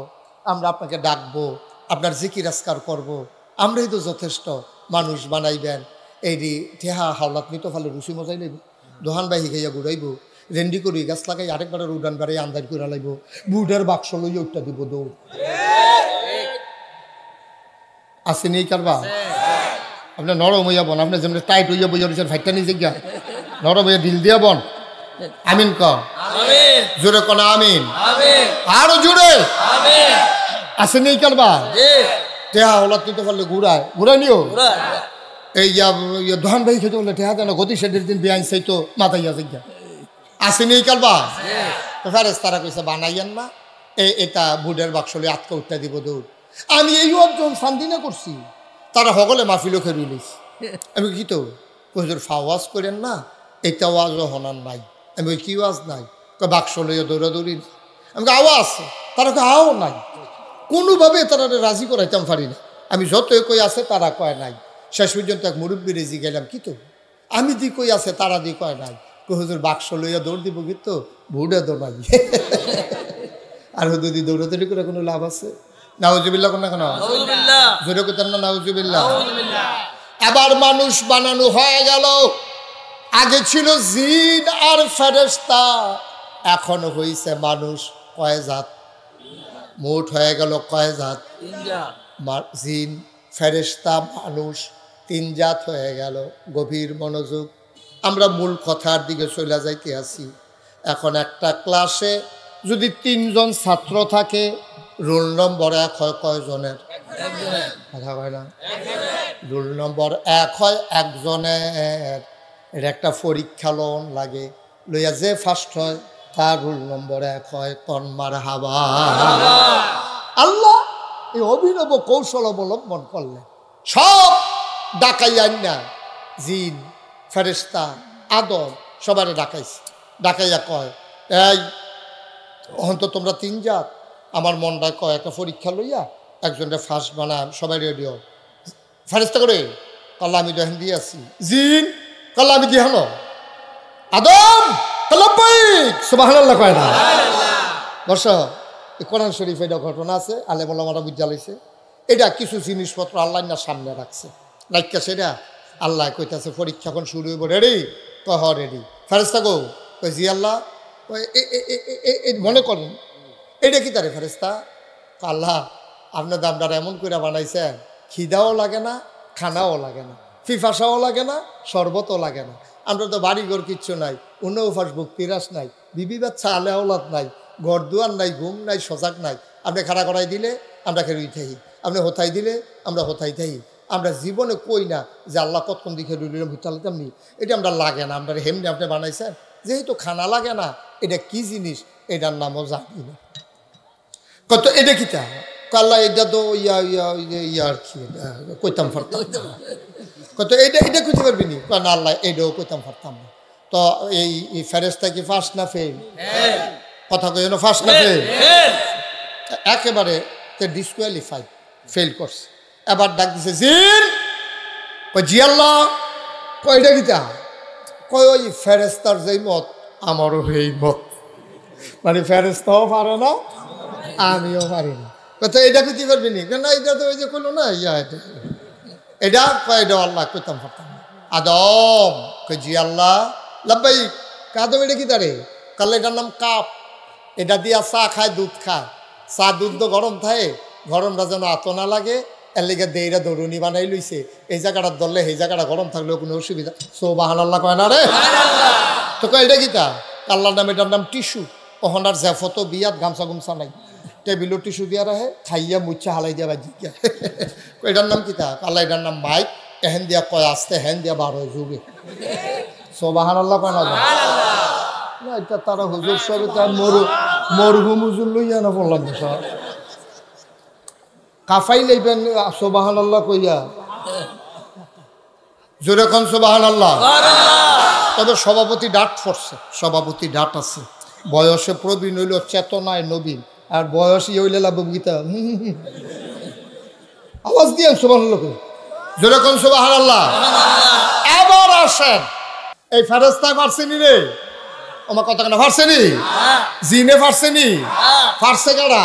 আমরা আপনাকে ডাকবো, আপনার জিকির আজকার করব, আমরাই তো যথেষ্ট। মানুষ বানাইবেন এই ঠেহা হাওলাত নিত ফালে রুচি মজাই লইব, দোহান বাহি খাইয়া ঘুরাইব, রেন্ডি করি গাছ লাগাই আরেকবারের উডান বাড়ি আন্দাজ করে লাইব, বুটের বাক্স লইয়া উঠটা দিব দৌড়। আসেনি এই কারবা? আপনার নরম হইয়া বন, আপনি যেমন টাইট হইয়া বইয়া রয়েছেন ফাইটটা নিজে গিয়া নরম হইয়া ঢিল দিয়া বন। আমিন ক, জোরে কন আমিন, আরো জোরে। আসেনি এই কারবা? টেহা হলাত নিতে পারলে ঘুরায় নিও। এই ধান ভাই খেতে বললে টেহা দেন গতি সেটের দিন বেআইন সেই তো মাথাইয়া জিজ্ঞা। আসেনি এই কারবা? ফেরেশতারা কইছে বানাইয়েন না, এটা বুটের বাক্সলে আটকা উঠতে দিব দৌড়। আমি এই অর্জন শান্তিনা করছি, তারা সকলে মাহফিলও খেয়ে লইছি। আমি কি তো হুজুর ফাওয়াজ করেন না, এটা ওয়াজও হনার নাই। আমি ওই কি ওয়াজ নাই, বাক্স লইয়া দৌড়াদৌড়ি। আমি আওয়াজ, তারা আও নাই, কোনোভাবে তারা রাজি করাইতাম পারি না। আমি যতই কই আছে তারা কয় নাই। শেষ পর্যন্ত এক মুরব্বী রেজি গেলাম, কি তো আমি দি কই আছে তারা দি কয় নাই। হুজুর বাক্স লইয়া দৌড় দিব কিন্তু ভুড়ে দৌড়াবি। আর যদি দৌড়াদৌড়ি করে কোনো লাভ আছে? নাউজুবিল্লাহ কোন না কেন? জোরে কইতেন না নাউজুবিল্লাহ। এবার মানুষ বানানো হয়ে গেল। আগে ছিল জিন আর ফেরেশতা, এখন হইছে মানুষ। কয় জাত? মোট হয়ে গেল কয় জাত? জিন, ফেরেশতা, মানুষ, তিন জাত হয়ে গেল। গভীর মনোযোগ, আমরা মূল কথার দিকে চলে যাইতে আছি। এখন একটা ক্লাসে যদি 3 জন ছাত্র থাকে, রোল নম্বর 1 হয় কয়জনের? কথা হয় না? রোল নম্বর 1 হয় একজনের। এটা একটা পরীক্ষা লোন লাগে, লইয়া যে ফার্স্ট হয় তার রোল নম্বর 1 হয়। কন মারহাবা। আল্লাহ এই অভিনব কৌশল অবলম্বন করলেন, সব ডাকাইয়া না জিন ফেরেশতা আদম সবারে ডাকাইছে। ডাকাইয়া কয়, এই অহন তো তোমরা তিন জাত, আমার মনটা কয় একটা পরীক্ষা লইয়া একজনের ফার্স্ট বানাম, সবাই রেডিও। ফেরেশতা করে কাল্লা আমি দেখেন দিয়ে আসি, জিন কাল্লা আমি দিয়ে হলো, আদম কাল্লাবাইক সুবহানাল্লাহ কয় না। বর্ষ এই কোরআন শরীফ এটা ঘটনা আছে, আলেম ওলামারা বুঝা লইছে। এটা কিছু জিনিসপত্র আল্লাহ না সামনে রাখছে, রাখা সেটা আল্লাহ কইতাছে পরীক্ষা এখন শুরু হইব, রেডি? কহ রেডি। ফেরেশতা গো কই জি আল্লাহ। মনে করেন এটা কি তারে ফেরেশতা? আল্লাহ আপনার দামদার এমন করে বানাইছেন, খিদাও লাগে না, খানাও লাগে না, ফিফাসাও লাগে না, শরবতও লাগে না। আমরা তো বাড়িঘর কিচ্ছু নাই, অন্য উপাস ভক্তিরাস নাই, বিবি বাচ্চা আলে আওলাদ নাই, ঘর দুয়ার নাই, ঘুম নাই, সজাগ নাই। আপনি খাড়া করাই দিলে আমরা খেয়ে থাকি, আপনি হোথাই দিলে আমরা হোথাই থাকি। আমরা জীবনে কই না যে আল্লাহ কতক্ষণ দিকে রুলিলাম হুতালিতাম নি, এটা আমরা লাগে না। আমরা হেমনি আপনি বানাইছেন, যেহেতু খানা লাগে না, এটা কি জিনিস এটার নামও জানি না। কত এটা কিতা কাল্লা, এটা তো ইয়া ইয়া ইয়া আর কি কইতাম পারতাম, কত এটা এটা কইতে পারবি নি? না আল্লাহ এটাও কইতাম পারতাম না। তো এই ফেরেশতা কি ফার্স্ট না ফেল? কথা কই না, ফার্স্ট না ফেল? একেবারে ডিসকোয়ালিফাইড, ফেল করছে। এবার ডাক দিছে জিন, কই জি আল্লাহ। কই এটা কিতা? কই ওই ফেরেশতার যেই মত আমারও সেই মত, মানে ফেরেশতাও পারে না আমিও পারি না। কথা এটা কইতে পারবি নি? না এটা তো ওই যে কইলো না ইয়া এটা এটা কয়টা আল্লাহ কইতাম পারতাম না। আদম কই জি আল্লাহ। লাব্বাই কাদম এটা কি তারে? কালে এটার নাম কাপ, এটা দিয়া চা খায়, দুধ খায়। চা দুধ তো গরম থাকে, গরমটা যেন আত না লাগে এর লেগে দেইরা দৌড়ুনি বানাই লইছে। এই জায়গাটা ধরলে সেই জায়গাটা গরম থাকলেও কোনো অসুবিধা। সুবহানাল্লাহ কয় না রে? তো কয় এটা কিতা? আল্লাহর নাম, এটার নাম টিস্যু। ওহনার জ্যাফতো বিয়াত গামছা গুমছা নাই, টেবিলও টিস্যু দিয়া রাখে, খাইয়া মুচ্ছা হালাই দিয়া বাজি গিয়া। এটার নাম কিতা? আল্লাহ এটার নাম মাইক, এহেন দিয়া কয় আসতে, হেন দিয়া বার হয়ে যুগে। সুবহানাল্লাহ কয় না? না এটা তারা হুজুর সবে তার মরহুম হুজুর লইয়া না বললাম সব কাফাই লইবেন সুবহানাল্লাহ কইয়া জোরে কোন সুবহানাল্লাহ। তবে সভাপতি ডাট পড়ছে, সভাপতি ডাট আছে, বয়সে প্রবীণ হইল, চেতনায় নবীন, আর বয়স ইয়ে হইলে লাভ গীতা। আওয়াজ দিয়ে সুবহানাল্লাহ কই, জোরে কোন সুবহানাল্লাহ। এবার আসেন এই ফেরেশতায় পারছেনি রে, আমার কথা কেন পারছেনি? জিনে পারছেনি? পারছে কারা?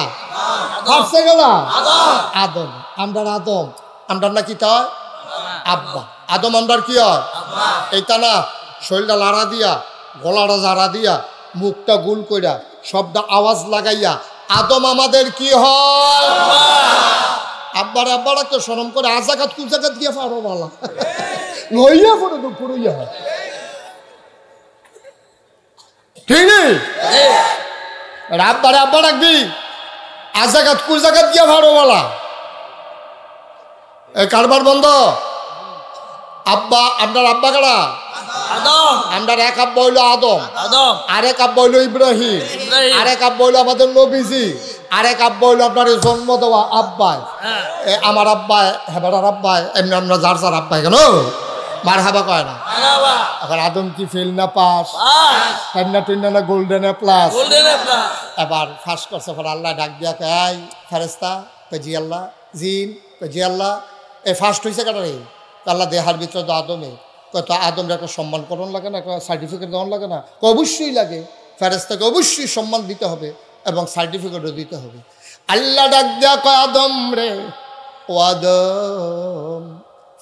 পারছে কারা? আদম। আমরার আদম, আমরার না কি তা আব্বা। আদম আমরার কি হয়? এইটা না শরীরটা লাড়া দিয়া, গলাটা জাড়া দিয়া, মুখটা গুল কইরা, শব্দ আওয়াজ লাগাইয়া আদম আমাদের কি হয়? আব্বার আব্বারা তো শরম করে আজাকাত কুজাকাত গিয়া পারো বালা লইয়া পড়ে তো পড়ইয়া, ঠিক নেই? আব্বারে আব্বা রাখবি, আজাকাত কুজাকাত গিয়া পারো বালা। এই কারবার বন্ধ। আব্বা, আপনার আব্বা কারা? আমরার এক আব্বা হইল আদম, আরেক আব্বা হইল ইব্রাহিম, আরেক আব্বা হইল আমাদের নবীজি, আরেক আব্বা হইল আপনার জন্ম দেওয়া আব্বাই। আমার আব্বাই, হেবাটার আব্বাই, এমনি আমরা যার যার আব্বাই কেন মার হাবা কয় না। এখন আদম কি ফেল না পাস? টেন্না টেন্না না গোল্ডেনে প্লাস? এবার ফার্স্ট করছে। আল্লাহ ডাক দিয়া কয় ফেরেশতা, জি আল্লাহ। জিন জি আল্লাহ। এ ফার্স্ট হয়েছে কাটারে আল্লাহ দেহার ভিতরে তো আদমে, কত আদমের একটা সম্মান করণ লাগে না, একটা সার্টিফিকেট দেওয়ান লাগে না? অবশ্যই লাগে। ফেরেশতাকে অবশ্যই সম্মান দিতে হবে এবং সার্টিফিকেটও দিতে হবে। আল্লাহ ডাক দেয়া কয় আদম রে, ও আদম,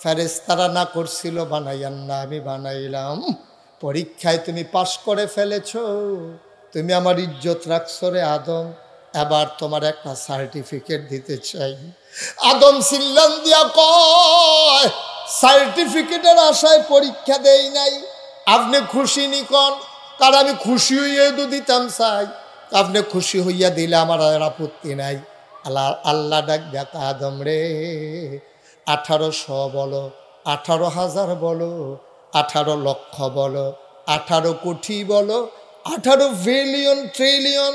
ফেরেশতারা না করছিল বানাইয়ান না, আমি বানাইলাম। পরীক্ষায় তুমি পাশ করে ফেলেছো, তুমি আমার ইজ্জত রাখছো রে আদম, এবার তোমার একটা সার্টিফিকেট দিতে চাই। আদম সিল্লান দিয়া কয় সার্টিফিকেটের আশায় পরীক্ষা দেই নাই, আপনি খুশি নিকন, কারণ আমি খুশি হইয়া তো দিতাম চাই, আপনি খুশি হইয়া দিলে আমার আর আপত্তি নাই। আল্লাহ আল্লাহ ডাক দেখা আদম রে, 1800 বলো, 18,000 বলো, 18 লক্ষ বলো, 18 কোটি বলো, 18 বিলিয়ন ট্রিলিয়ন,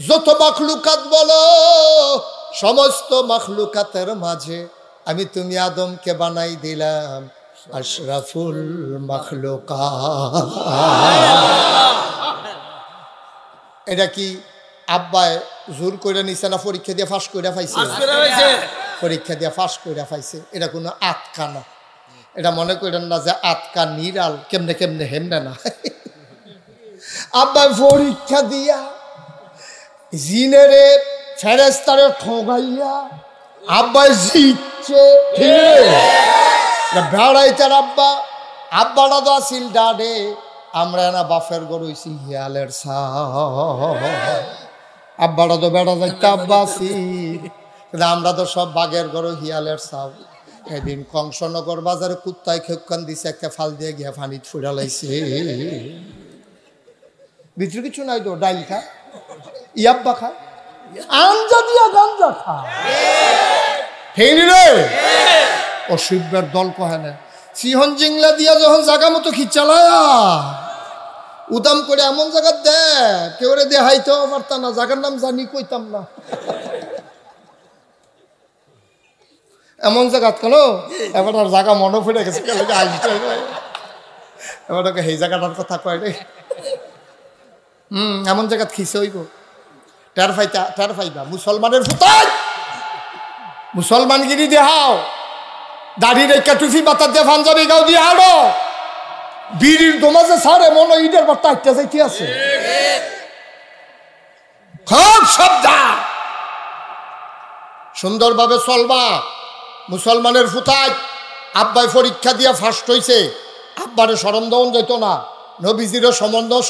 যত মাখলুকাত বলো, সমস্ত মাখলুকাতের মাঝে আমি তুমি আদমকে বানাই দিলাম আশরাফুল মাখলুকাত। এটা কি আব্বায় জোর করে নিছে না পরীক্ষা দিয়ে ফাঁস করে পাইছে? পরীক্ষা দিয়ে ফাঁস করে পাইছে। এটা কোনো আটকা না। এটা মনে করেন না যে আটকা নিরাল কেমনে কেমনে হেমনে না। আব্বাই পরীক্ষা দিয়া জিনেরে ফেরেস্তারে ঠগাইয়া আব্বাই জিতছে। বেড়াইতার আব্বা আব্বাটা তো আসিল ডাডে, আমরা না বাফের গরু হইছি হিয়ালের সা। আব্বাটা তো বেড়া যাইতে আব্বা আসিল, আমরা তো সব বাঘের গরু হিয়ালের সাউ। এদিন কংসনগর বাজারে কুত্তায় খেকান দিছে, একটা ফাল দিয়ে গিয়া পানিত ফুড়া লাইছে। ভিতরে কিছু নাই তো, ডাইল খা, ইয়াব্বা খা, আঞ্জা দিয়া গাঞ্জা খা। ঠিক রে অসিব্যের দল কহে না সিহন জিংলা দিয়া যখন জাগা মতো খিচালায়া উদাম করে এমন জায়গা দে কেউ রে দেখাইতেও পারতাম না, জায়গার নাম জানি কইতাম না। এমন জায়গা কেন এবার আর জায়গা মনে পড়ে গেছে, এবার ওকে সেই জায়গাটার কথা কয় রে। এমন জায়গা খিসে হইব টের ফাইবা। মুসলমানের ফুতাই মুসলমানগিরি দেখাও, দাড়ি রেখা টুফি বাতার দিয়ে পাঞ্জাবি গাও দিয়ে আড়ো, বিড়ির দোমাজে সারে মনে ঈদের বার্তা একটা যাইতে আছে। খুব সাবধান, সুন্দরভাবে চলবা। মুসলমানের ফুতাই আব্বাই পরীক্ষা দিয়া ফার্স্ট হইছে, আব্বারে শরম দেওয়ান যেত না, নবীজিরও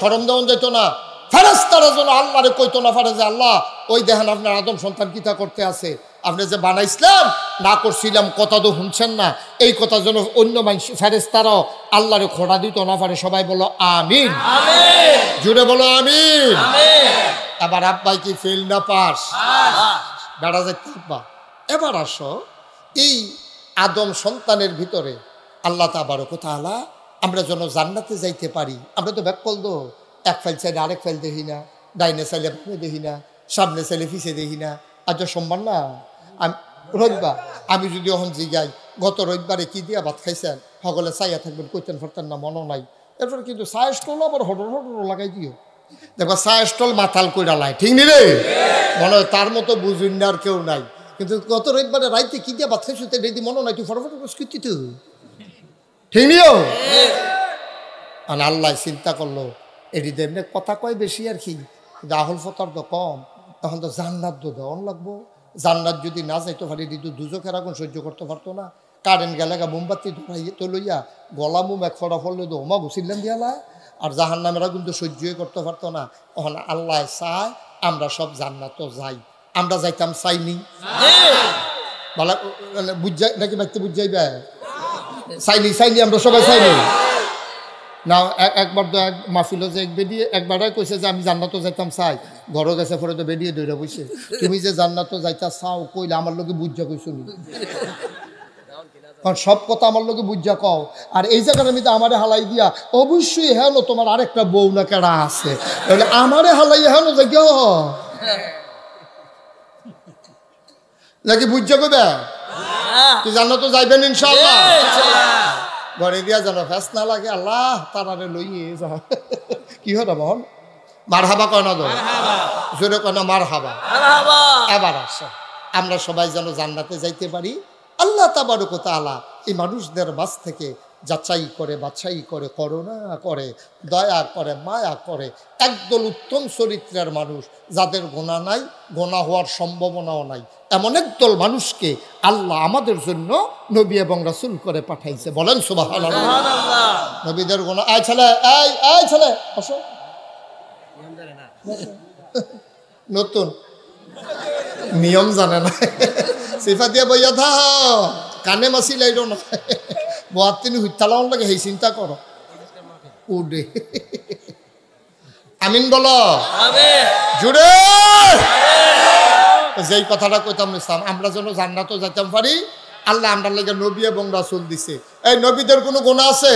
শরম দেওয়ান যেত না। ফেরেশতারা যেন আল্লাহরে কইতো না পারে যে আল্লাহ ওই দেখেন আপনার আদম সন্তান কিতা করতে আছে, আপনি যে বানাইছিলাম না করছিলাম কথা তো শুনছেন না, এই কথা যেন অন্য মানুষ ফেরেশতারাও আল্লাহরে খোঁড়া দিত না পারে। সবাই বলো আমিন, জুড়ে বলো আমিন। এবার আব্বাই কি ফেল না পাস? বেড়া যাইতে আব্বা এবার আসো এই আদম সন্তানের ভিতরে আল্লাহ তাবারক ওয়া তাআলা আমরা যেন জান্নাতে যাইতে পারি। আমরা তো ব্যাকল দো, এক ফাইল চাইলে আরেক ফাইল দেখি না, ডাইনে চাইলে বামে দেখি না, সামনে চাইলে পিছিয়ে দেখি না। আজ সম্মান না আমি রবিবার আমি যদি এখন জিগাই গত রবিবারে কি দিয়া ভাত খাইছেন, সকলে চাইয়া থাকবেন, কইতেন ফরতেন না, মনে নাই। এরপরে কিন্তু চায়ের স্টল আবার হটর লাগাই দিও, দেখবা চায়ের স্টল মাতাল কইরা লাই, ঠিক নি রে? মনে হয় তার মতো বুঝুন না আর কেউ নাই। কিন্তু গত রবিবারে রাইতে কি দিয়া ভাত খাইছো রেডি মনে নাই, তুই ফটোফটো করছি তো, ঠিক নিও। আর আল্লাহ চিন্তা করলো এটি এমনি কথা কয় বেশি আর কি, কিন্তু আহল ফতার তো কম, তখন তো জান্নাত তো দেওয়ান লাগবো। জান্নাত যদি না যাইতে পারি এটি তো দুজকের আগুন সহ্য করতে পারতো না। কারেন্ট গেলে মোমবাতি ধরাইয়ে তো লইয়া গলা মুম এক ফটা ফললে তো ওমা ঘুষিলাম দিয়ালা, আর জাহান নামের আগুন তো সহ্যই করতে পারতো না। তখন আল্লাহ চায় আমরা সব জান্নাত যাই, আমরা যাইতাম চাইনি বলা বুঝাই নাকি বাড়িতে বুঝাইবে চাইনি আমরা সবাই চাইনি না। একবার তো এক মাহফিল যে এক বেরিয়ে একবারই কইছে যে আমি জান্নাতও যাইতাম চাই, ঘরে গেছে পরে তো বেরিয়ে দৌড়া বইছে। তুমি যে জান্নাতও যাইতা চাও কইলে আমার লোকে বুঝা কইছো নি, কারণ সব কথা আমার লোকে বুঝা কও। আর এই জায়গাটা আমি তো আমারে হালাই দিয়া অবশ্যই হ্যাঁ তোমার আরেকটা বউ না কেডা আছে, তাহলে আমারে হালাই হ্যাঁ যাই নাকি বুঝা কইবে তুই জান্নাতও যাইবেন ইনশাআল্লাহ। ঘরে দিয়া যেন ফেস না লাগে, আল্লাহ তারারে লইয়ে যা। কি হতো বল মার হাবা কয় না, জোরে কয় না মার হাবা। এবার আসো আমরা সবাই যেন জান্নাতে যাইতে পারি। আল্লাহ তাবারক ওয়া তাআলা এই মানুষদের মাঝ থেকে যাচাই করে বাছাই করে করুণা করে দয়া করে মায়া করে একদল উত্তম চরিত্রের মানুষ যাদের গুনাহ নাই, গুনাহ হওয়ার সম্ভাবনাও নাই, এমন একদল মানুষকে আল্লাহ আমাদের জন্য নবী এবং রাসূল করে পাঠাইছে। বলেন সুবহানাল্লাহ। নবীদের গুনাহ এই ছেলে এই ছেলে আসো, নতুন নিয়ম জানে না, সিফা দিয়ে বইয়া থাও, কানে মাসি লাইলো না, বাত তিনি হুইতালাও লাগে সেই চিন্তা করো উডে। আমিন বলো জুড়ে। যেই কথাটা কইতাম ইসলাম আমরা যেন জান্নাতও যাইতাম পারি, আল্লাহ আমরা লাগে নবী এবং রাসূল দিছে। এই নবীদের কোনো গুনাহ আছে?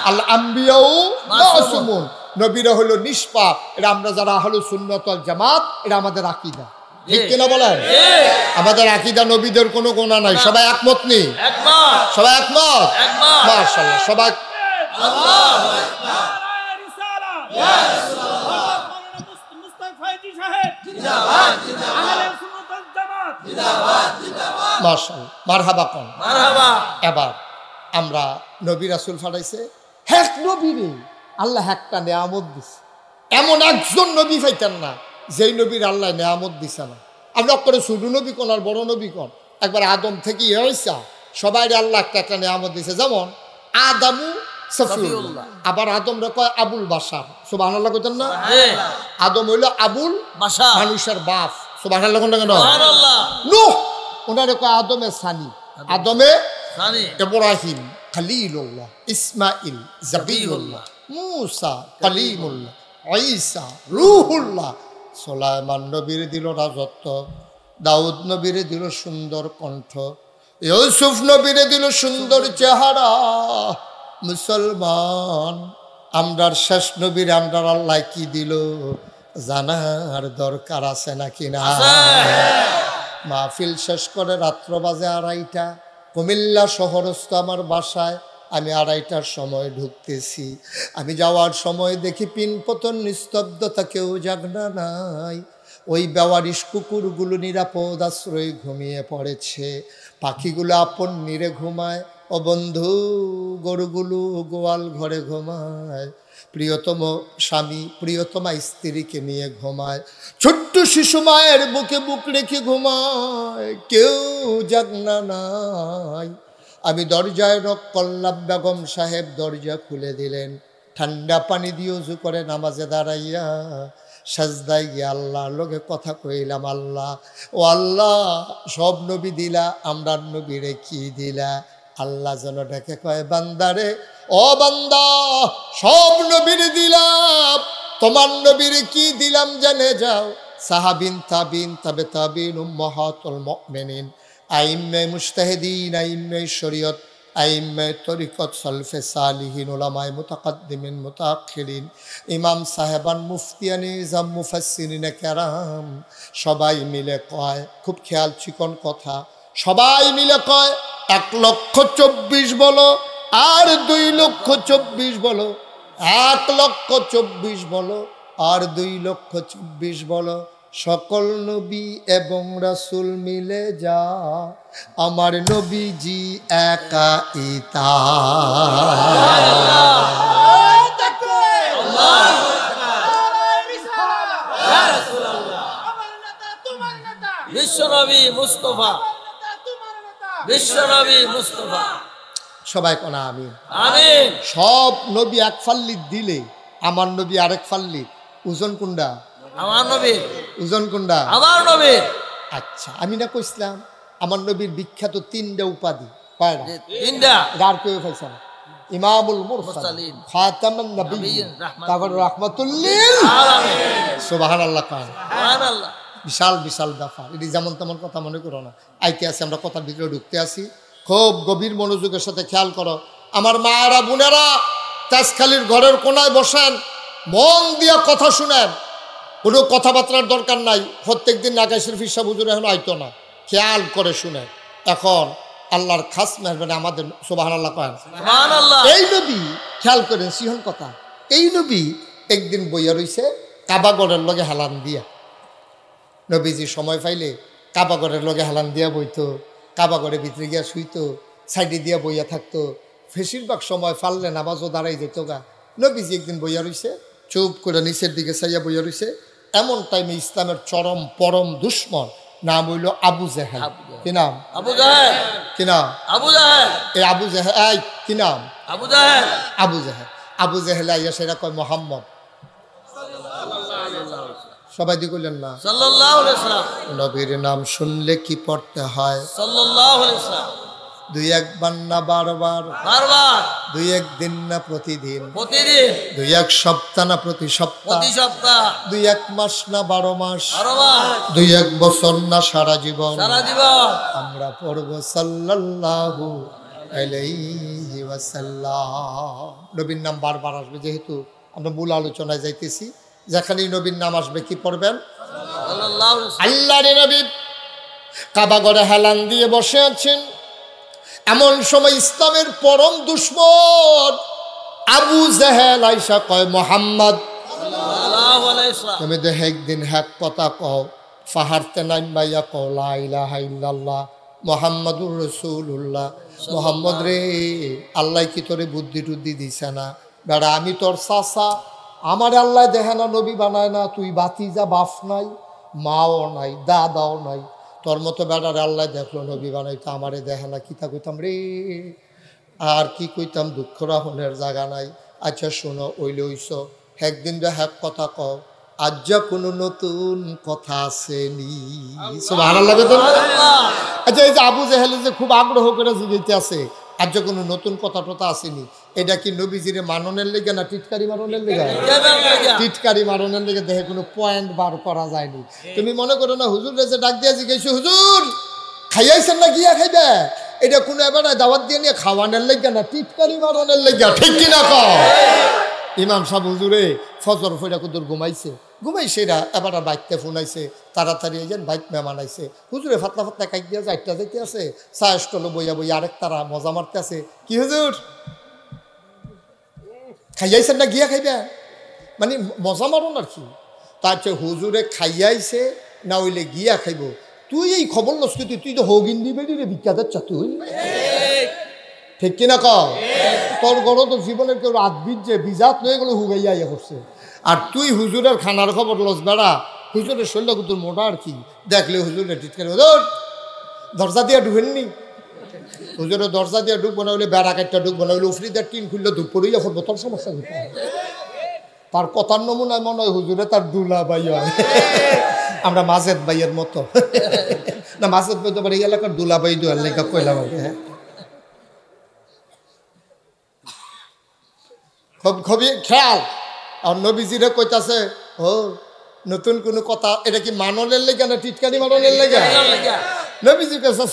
আল্লাহ আম্বিয়াও মাসুমুন, নবীরা হলো নিষ্পাপ। এটা আমরা যারা আহলুস সুন্নাত ওয়াল জামাত, এটা আমাদের আকীদা। ঠিক কিনা বলেন? আমাদের আকীদা নবীদের কোনো গোনা নাই, সবাই একমত নি? সবাই একমত? মাশাআল্লাহ, সবাই আল্লাহু আকবার। রিসালা মুস্তাফা ফাইজি সাহেব জিন্দাবাদ জিন্দাবাদ। আহলে সুন্নাত ওয়াল জামাত জিন্দাবাদ জিন্দাবাদ। মাশাআল্লাহ, মারহাবা কোন, মারহাবা। এবার আমরা নবী রাসূল পাঠাইছে, এক নবীরে আল্লাহ একটা নিয়ামত দিছে। এমন একজন নবী পাইতেন না যেই নবীর আল্লাহ নিয়ামত দিছে না। আপনি অক্ষরে ছোট নবী কোন আর বড় নবী কোন, একবার আদম থেকে হয়েছে সবাই আল্লাহ একটা একটা নিয়ামত দিছে। যেমন আদামু সফিউল্লাহ, আবার আদম রে কয় আবুল বাশার, সুবহানাল্লাহ কইতেন না? আদম হইল আবুল বাশার, মানুষের বাপ, সুবহানাল্লাহ কোন কেন? সুবহানাল্লাহ। নূহ ওনারে কয় আদমে সানি, আদমে সানি। ইব্রাহিম খলিলুল্লাহ, ইসমাইল জাবিউল্লাহ, মূসা কালিমুল্লাহ, ঈসা রূহুল্লাহ। সুলাইমান নবীর দিল রাজত্ব, দাউদ নবীর দিল সুন্দর কণ্ঠ, ইউসুফ নবীর দিল সুন্দর চেহারা। মুসলমান, আমরার শেষ নবীর আমরার আল্লাহ কি দিল জানার দরকার আছে নাকি না? মাহফিল শেষ করে রাত্র বাজে 2:30, কুমিল্লা শহরস্থ আমার বাসায় আমি 2:30টার সময় ঢুকতেছি। আমি যাওয়ার সময় দেখি পিনপতন নিস্তব্ধতা, কেউ জাগনা নাই। ওই বেওয়ারিশ কুকুরগুলো নিরাপদ আশ্রয়ে ঘুমিয়ে পড়েছে, পাখিগুলো আপন নিরে ঘুমায়। ও বন্ধু, গরুগুলো গোয়াল ঘরে ঘুমায়, প্রিয়তম স্বামী প্রিয়তমা স্ত্রীকে নিয়ে ঘুমায়, ছোট্ট শিশু মায়ের বুকে বুক রেখে ঘুমায়, কেউ জাগনা নাই। আমি দরজায় নক করলাম, বেগম সাহেব দরজা খুলে দিলেন। ঠান্ডা পানি দিয়ে উজু করে নামাজে দাঁড়াইয়া সাজদায় গিয়ে আল্লাহর লগে কথা কইলাম, আল্লাহ ও আল্লাহ, সব নবী দিলা, আমরা নবীরে কি দিলা? আল্লাহ যেন ডেকে কয়, বান্দারে, ও বান্দা, সব নবীরে দিলাম, তোমার নবীরে কি দিলাম জেনে যাও। সাহাবিন, তাবিন, তাবে তাবিন, উম্মাহাতুল মুমিনিন, আইম্মে মুজতাহিদিন, আইম্মে শরীয়ত, আইম্মে তরিকত, সলফে সালিহিন, উলামায়ে মুতাকাদ্দিমিন মুতাআখিরিন, ইমাম সাহেবান, মুফতিয়ান, ইজাম, মুফাসসিরিন কেরাম, সবাই মিলে কয়, খুব খেয়াল চিকন কথা, সবাই মিলে কয় 1,24,000 বলো, আর 2,24,000 বলো, 1,24,000 বলো, আর 2,24,000 বলো। সকল নবী এবং রাসূল মিলে যা, আমার নবীজি একাই তা। বিশ্বনবী মুস্তাফা, বিশ্বনবী মুস্তাফা। সবাই কোনা আমিন। আমিন। সব নবী এক ফাল্লি দিলে আমার নবী আরেক ফাল্লি, ওজন কোনটা? আমার নবী। ওজন কোনটা? আমার নবী। আচ্ছা, আমি না কইছিলাম আমার নবীর বিখ্যাত 3টা উপাধি, কয়টা? 3টা। গার কেউ পাইছে না? ইমামুল মুরসালিন, খাতামুন নবিয়্যিন, তারপর রাহমাতুল লিল আলামিন। সুবহানাল্লাহ। সুবহানাল্লাহ। বিশাল বিশাল ব্যাপার। এটি যেমন তেমন কথা মনে করো না। আইতে আসি, আমরা কথার ভিতরে ঢুকতে আসি, খুব গভীর মনোযোগের সাথে খেয়াল করো। আমার মায়েরা বোনেরা, তাজখালির ঘরের কোনায় বসেন, মন দিয়া কথা শুনেন, কোনো কথাবার্তার দরকার নাই। প্রত্যেকদিন নাগাই শরীফ সাহেব হুজুর এখন আইতো না, খেয়াল করে শুনে। এখন আল্লাহর খাস মেহরবানি আমাদের, সুবহানাল্লাহ করেন। এই নবী খেয়াল করেন, সিহন কথা, এই নবী একদিন বইয়া রইছে কাবাগরের লগে হেলান দিয়া। নবীজি সময় পাইলে কাবাগরের লগে হেলান দিয়া বইতো, কাবাগরের ভিতরে গিয়া শুইতো, সাইডে দিয়া বইয়া থাকতো। বেশিরভাগ সময় ফাললে নামাজও দাঁড়াই যেত গা। নবীজি একদিন বইয়া রইছে, চুপ করে নিচের দিকে চাইয়া বইয়া রইছে। এমন টাইমে ইসলামের চরম পরম দুশ্মন, নাম হইল আবু জেহেল। কি নাম? আবু জাহেল। কি নাম? আবু জাহেল। এই আবু জেহেল, এই কি নাম? আবু জাহেল। আবু জেহেল। আবু জেহেল আইয়া সেটা কয় মোহাম্মদ। সবাই দি কইলেন না সাল্লাল্লাহু আলাইহি ওয়াসাল্লাম। নবীর নাম শুনলে কি পড়তে হয়? সাল্লাল্লাহু আলাইহি ওয়াসাল্লাম। 2-1 না বারবার? বারবার। 2-1 দিন না প্রতিদিন? প্রতিদিন। 2-1 সপ্তাহ না প্রতি সপ্তাহ? প্রতি সপ্তাহ। 2-1 মাস না 12 মাস? 12 মাস। 2-1 বছর না সারা জীবন? সারা জীবন। আমরা পড়ব সাল্লাল্লাহু আলাইহি ওয়াসাল্লাম। নবীর নাম বারবার আসবে, যেহেতু আমরা মূল আলোচনায় যাইতেছি। যেখানেই নবীর নাম আসবে কি পড়বেন? আল্লাহর নবী কাবা ঘরে হেলান দিয়ে বসে আছেন। এমন সময় ইসলামের পরম দুশমন আবু জেহেল আইসা কয়, মোহাম্মদ তুমি তো একদিন হ্যাক কথা কও, ফাহারতে নাইম বাইয়া কও লা ইলাহা ইল্লাল্লাহ মুহাম্মাদুর রাসূলুল্লাহ। মোহাম্মদ রে, আল্লাহ কি তোরে বুদ্ধি টুদ্ধি দিছে না? বেড়া আমি তোর চাচা, আমার আল্লাহ দেখে না নবী বানায় না? তুই বাতিজা, বাপ নাই, মাও নাই, দাদাও নাই, তোর মতো বেড়ার আল্লাহ দেখলো নবী বানাইতো, আমারে দেখে না? কিতা কইতাম রে, আর কি কইতাম, দুঃখ রাহনের জায়গা নাই। আচ্ছা শোনো, ওইলে ওইস একদিন যে হ্যাক কথা কও, আজ যা কোনো নতুন কথা আসেনি। সুবহানাল্লাহ। আচ্ছা, এই যে আবু জেহেল যে খুব আগ্রহ করে জিগাইতে আছে, আজ যা কোনো নতুন কথা টথা আসেনি, এটা কি নবীজিরে মাননের লেগে না টিটকারি মারনের লেগে? টিটকারি মারনের লেগে দেখে কোনো পয়েন্ট বার করা যায়নি। তুমি মনে করো না হুজুর রেজে ডাক দিয়ে জিজ্ঞেস, হুজুর খাইয়াইছেন না গিয়া খাইবে? এটা কোনো এবার দাওয়াত দিয়ে নিয়ে খাওয়ানোর লেগে না, টিটকারি মারনের লেগে, ঠিক কিনা কও? ইমাম সাহেব হুজুরে ফজর ফইরা কুদুর ঘুমাইছে এরা এবার বাইকতে ফোন আইছে, তাড়াতাড়ি যান, বাইক মেহমান আইছে। হুজুরে ফাতলা ফাতলা কাইক দিয়া যাইটা যাইতে আছে, চা স্টলে বইয়া বইয়া আরেক তারা মজা মারতে আছে। কি হুজুর খাইয়াইছেন না গিয়া খাইবে? মানে মজা মারুন আর কি। তার চেয়ে হুজুরে খাইয়াইছে না হইলে গিয়া খাইব? তুই এই খবর লস কি? তুই তো হোগিন্দি বেড়ি রে, বিখ্যাত তুই, ঠিক কিনা কও? তোর গড় তো জীবনের কেউ আদবির যে বিজাত লয়ে গেলো হুগাইয়া ইয়া করছে, আর তুই হুজুরের খানার খবর লস বেড়া। হুজুরের শরীরটা কিন্তু মোটা আর কি, দেখলে হুজুরের টিটকারি, হুজুর দরজা দিয়া ঢুকেননি? হুজুরের দরজা দিয়া ঢুকবো না হইলে বেড়া কাটটা ঢুকবো না হইলে উফরিদার টিন খুললে ধূপ পড়িয়া ফুটবো, তোর সমস্যা কি? তার কথার নমুনায় মনে হয় হুজুরে তার দুলা ভাই হয়, আমরা মাজেদ ভাইয়ের মতো না, মাজেদ ভাই তো এই এলাকার দুলা ভাই দুয়ার লেখা কইলাম। হ্যাঁ, খুবই খেয়াল। আর নবীজিরে কইতাছে, ও নতুন কোন কথা, এটা কি মাননের লেগে না টিটকারি মাননের লেগে? নবীজি কাছে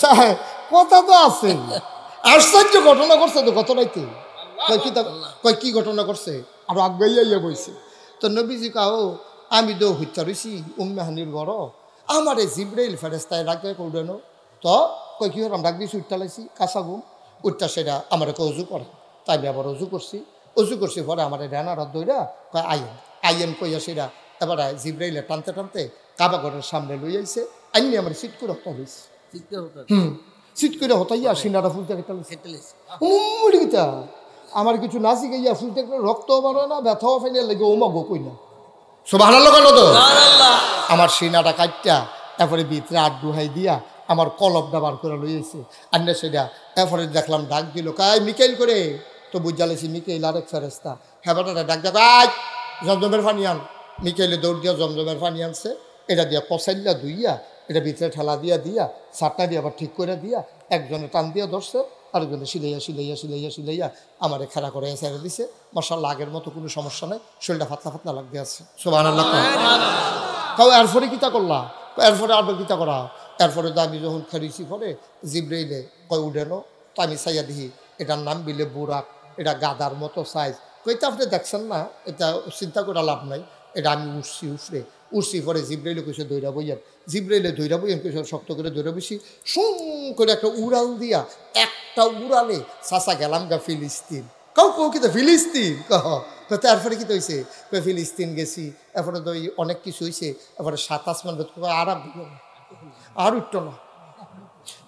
কথা তো আছে, আশ্চর্য ঘটনা করছে তো গত রাইতে। কয় কি ঘটনা করছে? আরো আগাইয়া বইছে। তো নবীজি কাও, আমি তো হত্যা রইছি উম্মেহানির বড়, আমার এই জিব্রাইল ফেরেস্তায় ডাকে কৌডানো। তো কয় কি হলাম, ডাক দিয়েছি, উঠটা লাইছি কাঁচা ঘুম, উঠটা সেটা আমার অজু করে, তাই আমি আবার অজু করছি পরে আমার রানার দইরা কয় আইয়েন কইয়া সেটা এবার জিব্রাইলে টানতে টানতে কাবা ঘরের সামনে লই আইছে, আইনি আমার সিট করে হত্যা হয়েছে। সিট করে হতাইয়া সিনারা ফুলতে গেটা আমার কিছু নাচি গাইয়া ফুলতে রক্ত বাড়ে না, ব্যথাও ফাইনে লেগে ও মগো কই না। সুবহানাল্লাহ কেন তো? আমার সিনাটা কাটটা এরপরে ভিতরে আড্ডুহাই দিয়া আমার কলবটা বার করে লইয়েছে, আর না সেটা এরপরে দেখলাম ডাক দিল, কাই মিকেল করে, তো বুঝালেছি মিকেল আরেক ফেরেস্তা। হেবাটা ডাক দেখ, জমজমের পানি আন। মিকেলে দৌড় দিয়া জমজমের পানি আনছে, এটা দিয়া কষাইলা ধুইয়া এটা ভিতরে ঠেলা দিয়া সাটনা দিয়ে আবার ঠিক করে দিয়া একজনে টান দিয়া ধরছে, আরেকজনে সিলাইয়া আমারে খেলা করে ছেড়ে দিছে। মাশাআল্লাহ, আগের মতো কোনো সমস্যা নেই, শরীরটা ফাতলা লাগতে আছে। সুবহানাল্লাহ। তাও এরপরে কিতা করলা? এরপরে আবার কিতা করা? এরপরে তো আমি যখন খেয়েছি পরে জিব্রাইলে কয় উঠেনো, তো আমি চাইয়া দেখি এটার নাম বিলে বুরাক, এটা গাদার মতো সাইজ। কইতে আপনি দেখছেন না, এটা চিন্তা করে লাভ নাই, এটা আমি উঠছি পরে জিব্রাইলে কইছে দৈরা বইয়ান, জিব্রাইলে দৈরা বইয়ান কইছে শক্ত করে দৈরা বসি, সুম করে একটা উড়াল দিয়া, একটা উড়ালে চাচা গেলাম গা ফিলিস্তিন। কাউ কিন্তু ফিলিস্তিন তারপরে কি তো হয়েছে? ফিলিস্তিন গেছি, এরপরে তো অনেক কিছু হয়েছে, এরপরে 27 মান আর উঠতো না,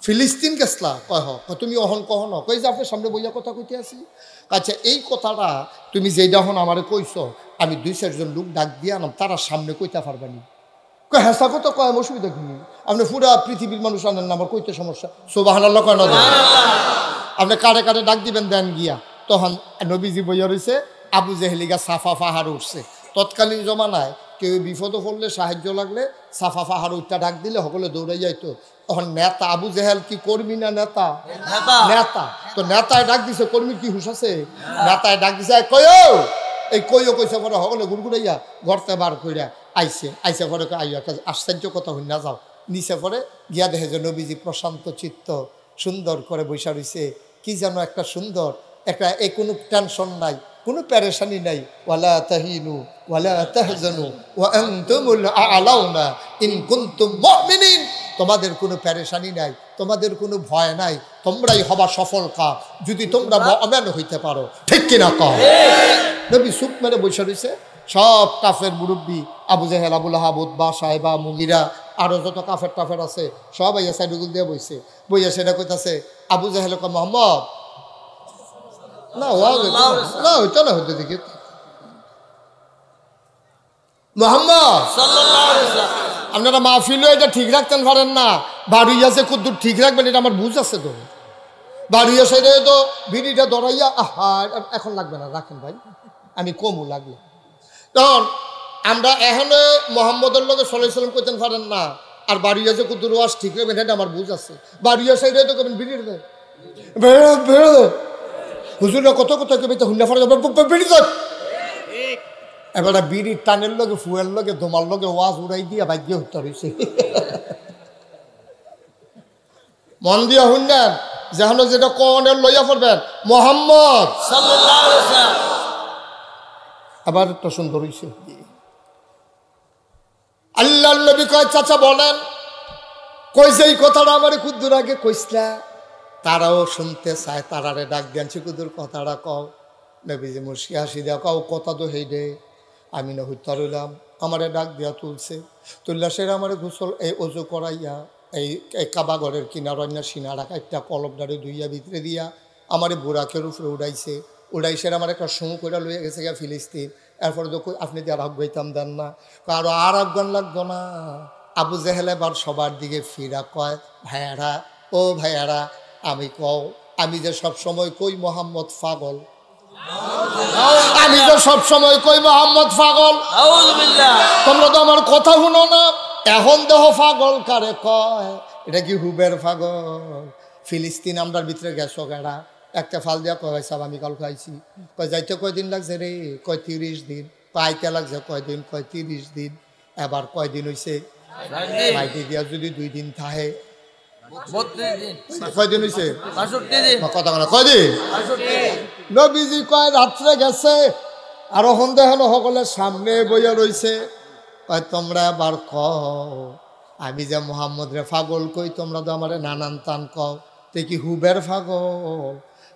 ফিলিস্তিন গেছলা। কয় তুমি অহন কহ না, কই যে আপনার সামনে বইয়া কথা কইতে আছি। আচ্ছা, এই কথাটা তুমি যেটা হন আমারে কইছ, আমি 2-4 জন লোক ডাক দিয়ে আনাম, তারা সামনে কইতে পারবানি। কয় হেসা কথা কয়, অসুবিধা কিনি, আপনি পুরা পৃথিবীর মানুষ আনেন না, আমার কইতে সমস্যা। সুবহানাল্লাহ কয় না? আপনি কারে কারে ডাক দিবেন দেন গিয়া। তখন নবীজি বইয়া রয়েছে, আবু জেহেলিগা সাফা পাহাড় উঠছে। তৎকালীন জমানায় কেউ বিপদ পড়লে, সাহায্য লাগলে সাফা পাহাড় উঠটা ডাক দিলে সকলে দৌড়াই যাইতো। তখন নেতা আবু জেহেল কি কর্মী না নেতা? নেতা। তো নেতায় ডাক দিছে, কর্মীর কি হুশ আছে? নেতায় ডাক দিছে, কইও কইছে পরে সকলে গুড়গুড়াইয়া ঘরতে বার কইরা আইসে পরে আইয়া আশ্চর্য কথা হই না যাও। নিচে পরে গিয়া দেখে যে নবীজি প্রশান্ত চিত্ত সুন্দর করে বৈশা রইছে, কি যেন একটা সুন্দর একটা কোনো টেনশন নাই, কোনো পেরেশানি নাই। ওয়ালা তাহিনু ওয়ালা তাহজানু ওয়া আনতুমুল আ'লাউনা ইন কুনতুম মুমিনিন। তোমাদের কোনো পেরেশানি নাই, তোমাদের কোনো ভয় নাই, তোমরাই হবা সফল কাম যদি তোমরা মুমিন হইতে পারো। ঠিক কিনা কও? নবী চুপ মেরে বসে রয়েছে। সব কাফের মুরব্বী আবু জেহেল, আবু লাহাব, উতবা, সাহেবা, মুগিরা, আরো যত কাফের টাফের আছে সবাই সাইডুগুল দিয়ে বইছে। বইয়া সেটা কইতাছে আবু জেহেল কয় মোহাম্মদ না না হইতো না হইতে দেখি মোহাম্মদ আপনারা মাহফিল এটা ঠিক রাখতেন পারেন না, বাড়ি আছে কুদ্দুর ঠিক রাখবেন, এটা আমার বুঝ আছে তো। বাড়ি আছে তো বিড়িটা ধরাইয়া আহা এখন লাগবে না, রাখেন ভাই, আমি কমু লাগলো। তখন আমরা এখানে মোহাম্মদের লোকে সাল্লাল্লাহু আলাইহি সাল্লাম কইতেন পারেন না, আর বাড়ি আছে কুদ্দুর ওয়াজ ঠিক রাখবেন, এটা আমার বুঝ আছে। বাড়ি আছে তো কবেন বিড়ির দেয় বেড়ে বেড়ে হুজুরা কত কথা কবে তো হুন্না ফাড়া বিড়ি দেয়। এবার বিড়ির টানের লগে ফুয়ের লগে দোমার লগে ওয়াজ উড়াই দিয়া ভাগ্য হত্যা হয়েছে। মন দিয়া শুনলেন যেন যেটা কনের লইয়া পড়বেন মোহাম্মদ সাল্লাল্লাহু আলাইহি ওয়াসাল্লাম। আবার একটা সুন্দর হইছে আল্লাহর নবী কয় চাচা বলেন কইছে এই কথাটা আমারে কুদ্দুর আগে কইছলা। তারাও শুনতে চায়, তারারে ডাক দিয়েছি কুদ্দুর কথাটা কও। নবীজি মুশকি হাসি দেওয়া কও কথা তো হেই দে। আমি না হত্যা রইলাম, আমারে ডাক দিয়া তুলছে, তুললা সেরা আমারে গোসল এই অজু করাইয়া এই কাবা ঘরের কিনার অন্য সিনা রাখা একটা কলব ডারে ধুইয়া ভিতরে দিয়া আমারে বুড়াকের উপরে উড়াইছে। উড়াইছে আমার একটা সুঁ করে লইয়া গেছে গা ফিলিস্তিন। এরপরে তো আপনি দিয়ে আর আফগাইতাম দেন না, কারো আর আফগান লাগতো না। আবু জেহেল এবার সবার দিকে ফিরা কয় ভাইয়ারা ও ভাইয়ারা আমি কও আমি যে সব সময় কই মোহাম্মদ পাগল, আমি তো সব সময় কই মোহাম্মদ পাগল, তোমরা তো আমার কথা শুনো না। এখন দেহ পাগল কারে কয়, এটা কি হুবের পাগল? ফিলিস্তিন আমরার ভিতরে গেছো গেড়া একটা ফাল দিয়া কয় সাহেব আমি কাল খাইছি। কয় যাইতে কয়দিন লাগছে রে? কয় 30 দিন। পাইতে লাগছে কয়দিন? কয় 30 দিন। এবার কয়দিন হইছে? পাইতে দিয়া যদি 2 দিন থাকে কয়দিন হইছে? কথা বলা কয়দিন? নবীজি কয় রাত্রে গেছে আর সন্দেহ সকলের সামনে বইয়া রইছে। কয় তোমরা এবার কও আমি যে মোহাম্মদ রে পাগল কই, তোমরা তো আমার নানান তান কও, তে কি হুবের পাগল?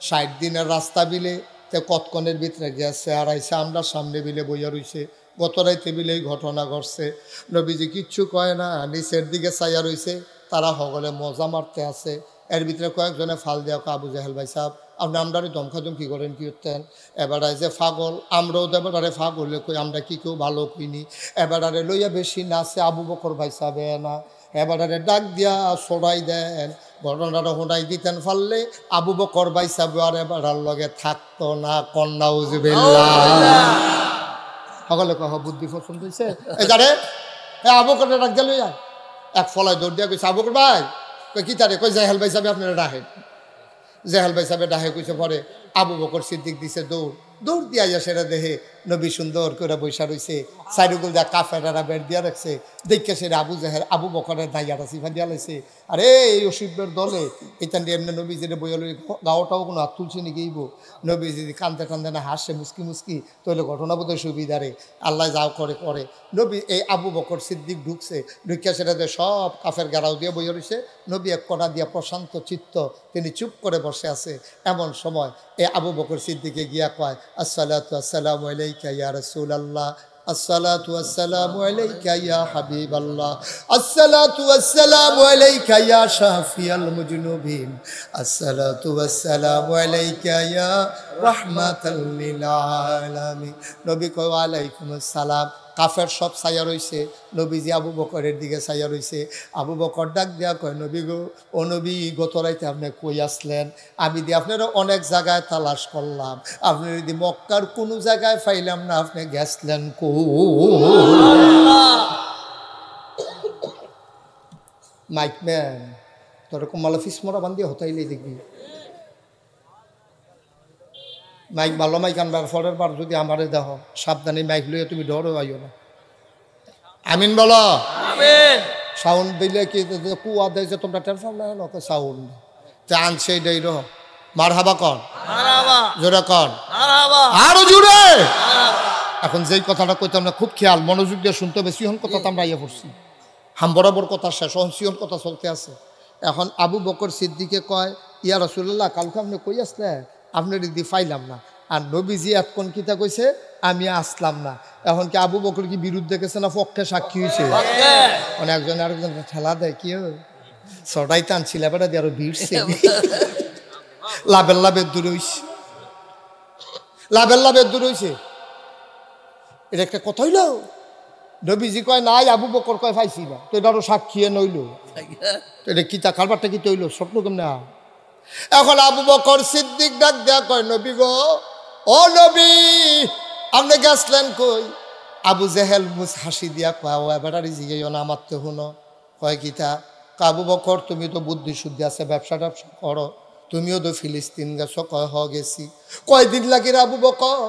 60 দিনের রাস্তা বিলে তে কতক্ষণের ভিতরে গেছে আর আইসে আমরা সামনে বিলে বইয়া রইছে। গত রাইতে বিলে এই ঘটনা ঘটছে। নবীজি কিচ্ছু কয় না, নিচের দিকে চাইয়া রইছে, তারা সকলে মজা মারতে আছে। এর ভিতরে কয়েকজনে ফাল দেওয়া আবু জাহেল ভাই সাহেব আপনি আমরারে ধমকাধমকি করেন কি করতেন? এবারে যে পাগল আমরাও তো এবারে পাগলে কই, আমরা কি কেউ ভালো কইনি? এবারে লইয়া বেশি নাচে আবু বকর ভাই সাহেব না, এবারে ডাক দিয়া ছড়াই দেন। ঘটনাটা শোনাই দিতেন পারলে আবু বকর ভাই সাহেব আর এবার লগে থাকতো না। কন্যা উজবিল্লাহ সকলে কহ বুদ্ধি পছন্দ হয়েছে। এই যারে আবু বকর ডাক দিয়া লইয়া এক ফলায় দৌড় দিয়া কইছে আবু বকর ভাই কই কি তারে? কই জাহেল ভাই সাহেব আপনারা ডাকেন। জাহেল ভাই সাহেব ডাহে কইছে পরে আবু বকর সিদ্দিক দিছে দৌড়, দৌড় দিয়া যা সেটা দেহে নবী সুন্দর করে বৈশা রয়েছে, সাইডুগুল দিয়া কাফেরারা বের দিয়া রাখছে। দেখে সেটা আবু জাহেল আবু বকরের দাইয়াটা সিফা দিয়া লাইছে। আরে এই অসিবের দলে এখান দিয়ে এমনি নবী যেটা বইয়া লই গাওটাও কোনো হাত তুলছে নি গেইব। নবী যদি কান্দতে কান্দে না হাসে মুসকি মুসকি তাহলে ঘটনা বোধহয় সুবিধারে আল্লাহ যাও করে করে। নবী এই আবু বকর সিদ্দিক ঢুকছে, ঢুকিয়া সেটাতে সব কাফের গাড়াও দিয়ে বইয়া রয়েছে। নবী এক কণা দিয়া প্রশান্ত চিত্ত তিনি চুপ করে বসে আছে। এমন সময় এই আবু বকর সিদ্দিকে গিয়া কয় আসসালাতু আসসালামু আলাইকা ইয়া রাসূলুল্লাহ, আসসালাতু আসসালামু আলাইকা ইয়া হাবিবাল্লাহ, আসসালাতু আসসালামু আলাইকা ইয়া শাফিয়াল মুজনুবিন, আসসালাতু আসসালামু আলাইকা ইয়া রাহমাতাল লিল আলামিন। নবী কয় ওয়া আলাইকুমুস সালাম। কাফের সব ছায়া রইছে, নবীজি আবু বকরের দিকে ছায়া রইছে। আবু বকর ডাক দেয়া কয় নবী গো, ও নবী গত রাইতে আপনি কই আসলেন? আমি দিয়ে আপনারা অনেক জায়গায় তালাশ করলাম, আপনি যদি মক্কার কোনো জায়গায় পাইলাম না, আপনি গেছলেন কো? মাইক ম্যান তোর কমালা ফিসমরা বান্ধি হতাইলে দেখবি মাইক ভালো মাইক আনবার পরের বার যদি আমারে দেহ সাবধানে মাইক লইয়া তুমি ডরও আইও না। আমিন বলো। সাউন্ড দিলে কি কুয়া দেয় যে তোমরা টেনশন না সাউন্ড আনছে এইটাই রহ মার হাবা কর। জোরে কন, আরো জোরে। এখন যেই কথাটা কইতাম না, খুব খেয়াল মনোযোগ দিয়ে শুনতে হবে। সিহন কথা তো আমরা ইয়ে করছি, হাম বরাবর কথা শেষ, সিহন কথা চলতে আছে। এখন আবু বকর সিদ্দিকে কয়, ইয়া রাসূলুল্লাহ, কালকে আপনি কই আসলে, আপনার দিদি পাইলাম না। আর নবীজি এতক্ষণ কিতা কইছে, আমি আসলাম না। এখন কি আবু বকর কি বিরুদ্ধে গেছে না পক্ষে সাক্ষী হয়েছে? মানে একজন আরেকজন ঠেলা দেয়, কি ছটাই টানছিল, এবার দিয়ে আরো ভিড়ছে, লাভের লাভের দূরে হইছে, লাভের লাভের দূরে হইছে। এটা একটা কথা হইল। নবীজি কয় নাই, আবু বকর কয় পাইছি না, তো এটা আরো সাক্ষী নইল, এটা কিতা কারবারটা কি তৈল, স্বপ্ন কেমন না। এখন আবু বকর সিদ্দিক ডাক দেয়া কয়, নবী গো, ও নবী, আপনি গেছলেন কই? আবু জেহেল মুস হাসি দিয়া কয়, ও এবার জিগাইও না, আমার তো শুনো। কয় কিতা? আবু বকর, তুমি তো বুদ্ধি শুদ্ধি আছে, ব্যবসা ট্যাবসা করো, তুমিও তো ফিলিস্তিন গেছো। কয় হ গেছি। কয়দিন লাগে রে আবু বকর?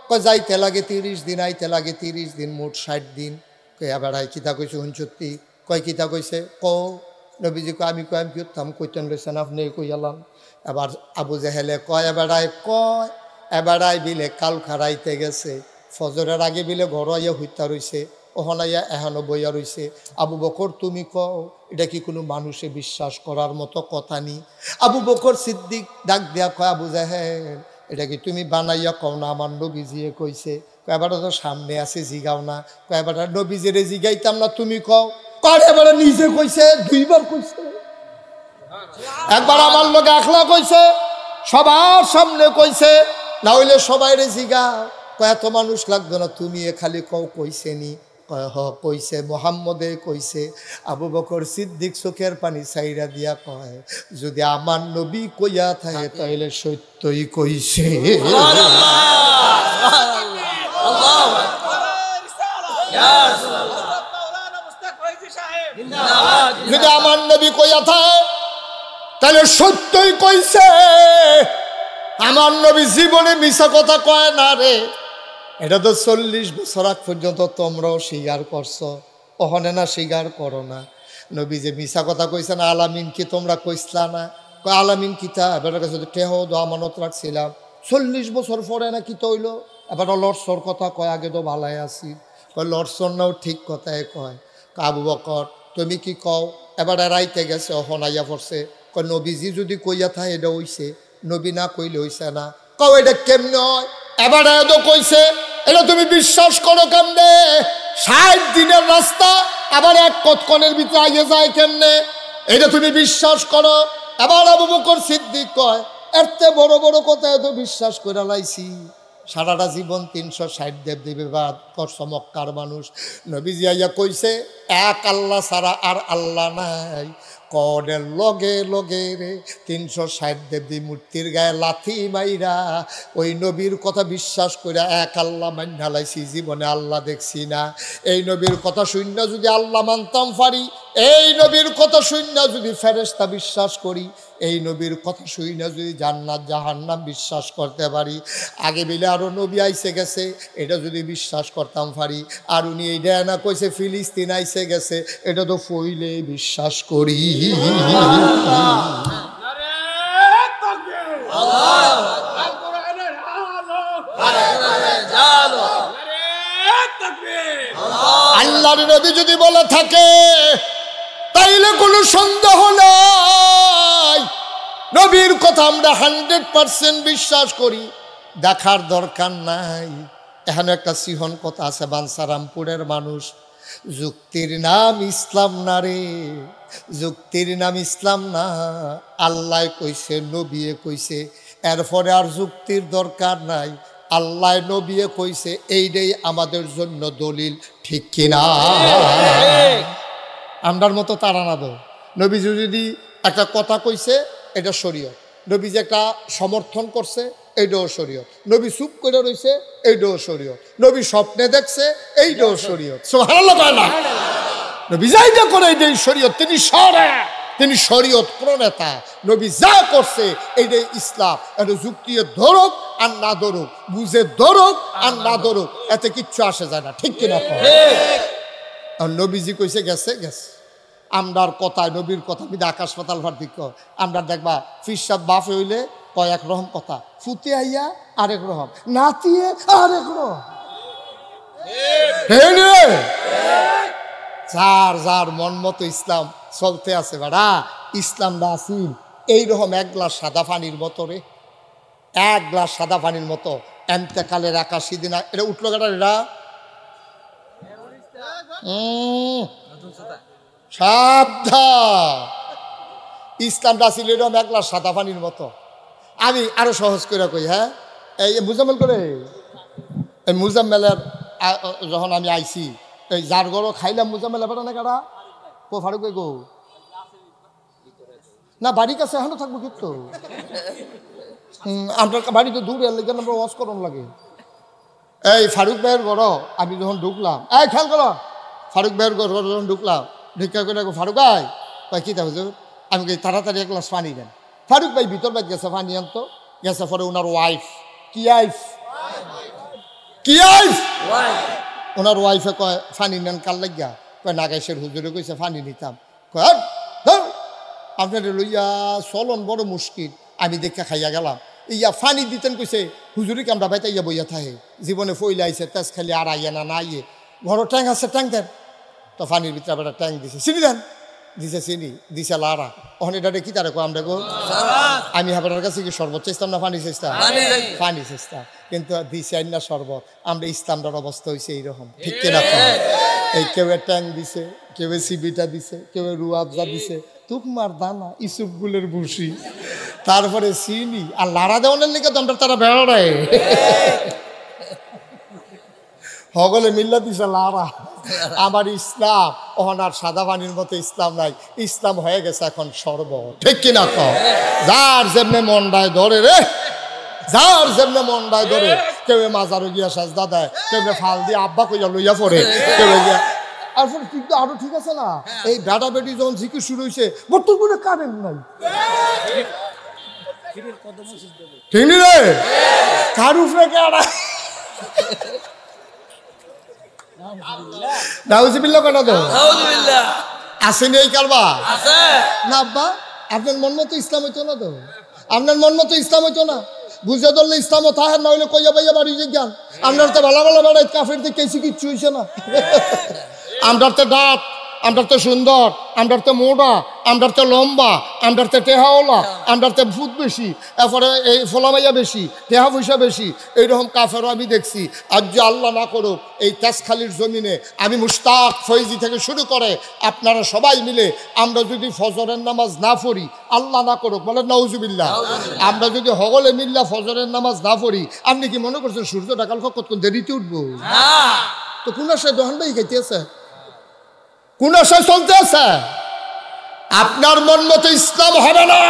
কয় যাইতে লাগে 30 দিন, আইতে লাগে 30 দিন, মোট 60 দিন। কয় এবার কিতা কইছে হুঞ্চত্তি? কয় কিতা কইছে? নবীজি কয়, আমি কয় আমি কি করতাম, কইতেন রয়েছেন আপনি, কই এলাম। এবার আবু জেহেলে কয়, এবারাই বিলে কাল খারাইতে গেছে, ফজরের আগে বিলে ঘর আইয়া হইতা রইছে, ওহনাইয়া এহানো বইয়া রইছে। আবু বকর তুমি কও, এটা কি কোনো মানুষে বিশ্বাস করার মতো কথা নি? আবু বকর সিদ্দিক ডাক দিয়া কয়, আবু জেহেল, এটা কি তুমি বানাইয়া কও না, আমার নবীজিয়ে কইছে। কয়বার তো সামনে আছে, জিগাও না। কয়বার নবীজিরে জিগাইতাম না, তুমি কও। কয় এবার নিজে কইছে, 2 বার কইছে। একবার আমার লোক একলা কইছে, সবার সামনে কইছে, না হইলে সবাই রে জিগা। কয় এত মানুষ লাগতো না, তুমি খালি কও কইছে নি? কয় হ কইছে, মোহাম্মদে কইছে। আবু বকর সিদ্দিক চোখের পানি ছাইরা দিয়া কয়, যদি আমার নবী কইয়া থাকে তাইলে সত্যই কইছে। যদি আমার নবী কইয়া থাকে তাহলে সত্যই কইছে। আমার নবী জীবনে মিছা কথা কয় না রে। এটা তো 40 বছর আগ পর্যন্ত তোমরাও স্বীকার করছো, ওখানে না স্বীকার করো না। নবী যে মিছা কথা কইছে না, আলামিন কি তোমরা কইসলা না? কয় আলামিন কিতা? এবার কাছে তো টেহ আমানত রাখছিলাম, 40 বছর পরে না কি তৈল। এবার লড়সর কথা কয়, আগে তো ভালাই আছি। কয় লড়সর নাও ঠিক কথায় কয়। আবু বকর তুমি কি কও? এবার রাইতে গেছে, অহনাইয়া পড়ছে। কয় নবীজি যদি কইয়া থাকে এটা হইছে, নবী না কইলে হইছে না। কও এটা কেমনে হয়? এবার তো কইছে, এটা তুমি বিশ্বাস করো কেমনে? 60 দিনের রাস্তা আবার এক কতক্ষণের ভিতরে আগে যায় কেমনে? এটা তুমি বিশ্বাস করো? এবার আবু বকর সিদ্দিক কয়, এরতে বড় বড় কথা এত বিশ্বাস করে লাইছি, সারাটা জীবন 360 দেব বাদ করছ মক্কার মানুষ। নবীজি আইয়া কইছে, এক আল্লাহ ছাড়া আর আল্লাহ নাই। কডের লগে লগে রে 360 দেবী মূর্তির গায়ে লাথি মাইরা ওই নবীর কথা বিশ্বাস করে এক আল্লাহ মান্না লাইছি, জীবনে আল্লাহ দেখছি না। এই নবীর কথা শূন্য যদি আল্লাহ মানতাম পারি, এই নবীর কথা শূন্য যদি ফেরেশতা বিশ্বাস করি, এই নবীর কথা শুই না যদি জান্নাত জাহান্নাম বিশ্বাস করতে পারি, আগে বিলে আরো নবী আইসে গেছে এটা যদি বিশ্বাস করতাম পারি, আর উনি এইটা না কইছে ফিলিস্তিন আইসে গেছে, এটা তো ফইলে বিশ্বাস করি। আল্লাহর নবী যদি বলে থাকে তাইলে কোনো সন্দেহ নাই, নবীর কথা আমরা 100% বিশ্বাস করি, দেখার দরকার নাই। এখানে একটা সিহন কথা আছে, বাঞ্ছারামপুরের মানুষ, যুক্তির নাম ইসলাম না রে, যুক্তির নাম ইসলাম না। আল্লাহ কইছে, নবীয়ে কইছে, এরপরে আর যুক্তির দরকার নাই। আল্লাহ নবীয়ে কইছে, এইটাই আমাদের জন্য দলিল, ঠিক কিনা? আমরার মতো তারা না দো। নবীজি যদি একটা কথা কইছে এটা শরীয়ত, নবীজি একটা সমর্থন করছে এইটাও শরীয়ত, নবী চুপ করে রইছে এইটাও শরীয়ত, নবী স্বপ্নে দেখছে এইটাও শরীয়ত। সুবহানাল্লাহ কয় না? নবী যাইটা করে এইটাই শরীয়ত, তিনি শরীয়ত প্রণেতা। নবী যা করছে এইটাই ইসলাম। এটা যুক্তি ধরুক আর না ধরুক, বুঝে ধরুক আর না ধরুক, এতে কিচ্ছু আসে যায় না, ঠিক কিনা? নবীজি কইছে গেছে গেছে। আমরার কথায় নবীর কথা বিদা আকাশ পাতাল ভার দিক। আমরা দেখবা ফিরসাদ বাফে হইলে কয় একরকম কথা, ফুতে আইয়া আরেক রকম, নাতিয়ে আরেক রকম। যার যার মন মতো ইসলাম চলতে আছে বেড়া। ইসলাম না আসিল এইরকম এক গ্লাস সাদা পানির মতো রে, এক গ্লাস সাদা পানির মতো। এন্তেকালের 81 দিন এটা উঠলো কেটা এরা সাবধান। ইসলামটা ছিল এরকম এক গ্লাস সাদা পানির মতো। আমি আরো সহজ করে কই, হ্যাঁ এই মুজাম্মেল করে এই মুজাম্মেলের যখন আমি আইছি এই যার গরো খাইলাম মুজাম্মেল এবার না কারা কো ফারুক গো না বাড়ির কাছে এখনো থাকবো কিন্তু আপনার বাড়ি তো দূরে লেগে আমরা ওয়াশ করন লাগে। এই ফারুক ভাইয়ের গড় আমি যখন ঢুকলাম, এই খেয়াল করো, ফারুক ভাইয়ের গড় যখন ঢুকলাম ঢুকা করে ফারুক ভাই কী তা হুজুর, আমি তাড়াতাড়ি এক গ্লাস পানি দেন। ফারুক ভাই ভিতর ভাই গেছে পানি আনতো, গেছে পরে ওনার ওয়াইফ কি আইফ ওনার ওয়াইফে কয় পানি নেন কাল লাগিয়া, কয় নাগাইশের হুজুরে কইছে পানি নিতাম, কয় আপনার লইয়া চলন বড় মুশকিল। আমি দেখে খাইয়া গেলাম, ইয়া ফানি দিতেন কইছে হুজুরি কামড়া ভাইতা ইয়া বইয়া থাকে, জীবনে ফইলা আইছে তেজ খালি আর আইয়া না না ইয়ে ঘর ট্যাং আছে ট্যাং দেন। তো ফানির ভিতরে আবার ট্যাং দিছে, চিনি দেন দিছে, চিনি দিছে লারা। ওখানে এটা কি তারে আমরা গো আমি হাবের কাছে কি শরবত চাইতাম না পানি চাইতাম, পানি চাইতাম, কিন্তু দিছে না শরবত। আমরা ইসলামটার অবস্থা হয়েছে এইরকম, ঠিক কিনা? এই কেউ ট্যাং দিছে, কেউ সিবিটা দিছে, কেউ রুয়াবজা দিছে, তুকমার দানা, ইসুপ গুলের ভুসি, তারপরে চিনি আর লাড়া দেওয়ানের লিখে তো আমরা তারা বেড়ায় হগলে মিল্লা দিছে লাড়া। আমার ইসলাম ওনার সাদা পানির মতো ইসলাম নাই, ইসলাম হয়ে গেছে এখন শরবত, ঠিক কিনা? তো যার যেমনে মন্ডায় ধরে রে, যার যেমনে মন্ডায় ধরে, কেউ মাজারও গিয়া সাজদা দেয়, কেউ ফাল দিয়ে আব্বা কইয়া লইয়া পড়ে, কেউ গিয়া আর কিন্তু আরো ঠিক আছে না। এই বেটা বেটি যখন জিকির শুরু হয়েছে বর্তমানে কারেন্ট নাই, ঠিক নি রে? কার উপরে নাউজুবিল্লাহ কেন তো আসেনি এই কারবা না আব্বা? আপনার মন মতো ইসলাম হইতো না তো, আপনার মন মতো ইসলাম হইতো না। বুঝে ধরলে ইসলামও তাহার না হইলে কইয়া বাইয়া বাড়ি যে জ্ঞান। আপনার তো ভালো ভালো বেড়াই কাফের দিকে কিচ্ছু হইছে না। আমরার তো দাঁত, আমরার তো সুন্দর, আমরার তো মোটা, আমরার তো লম্বা, আমরার তো টেহাওলা, আমরার তো ভূত বেশি, এরপরে এই ফোলামাইয়া বেশি, টেহা পয়সা বেশি, এইরকম কাফেরও আমি দেখছি। আজ যে আল্লাহ না করুক এই তেজখালির জমিনে আমি মুশতাক ফৈজি থেকে শুরু করে আপনারা সবাই মিলে আমরা যদি ফজরের নামাজ না পড়ি, আল্লাহ না করুক বলেন নাউজুবিল্লাহ, আমরা যদি হগলে মিল্লা ফজরের নামাজ না পড়ি, আপনি কি মনে করছেন সূর্যটা কাল কতক্ষণ দেরিতে উঠবো? তো কোন সে দহন ভাই খাইতেছে, কোন আশা চলতে আছে? আপনার মন মতো ইসলাম হবে না।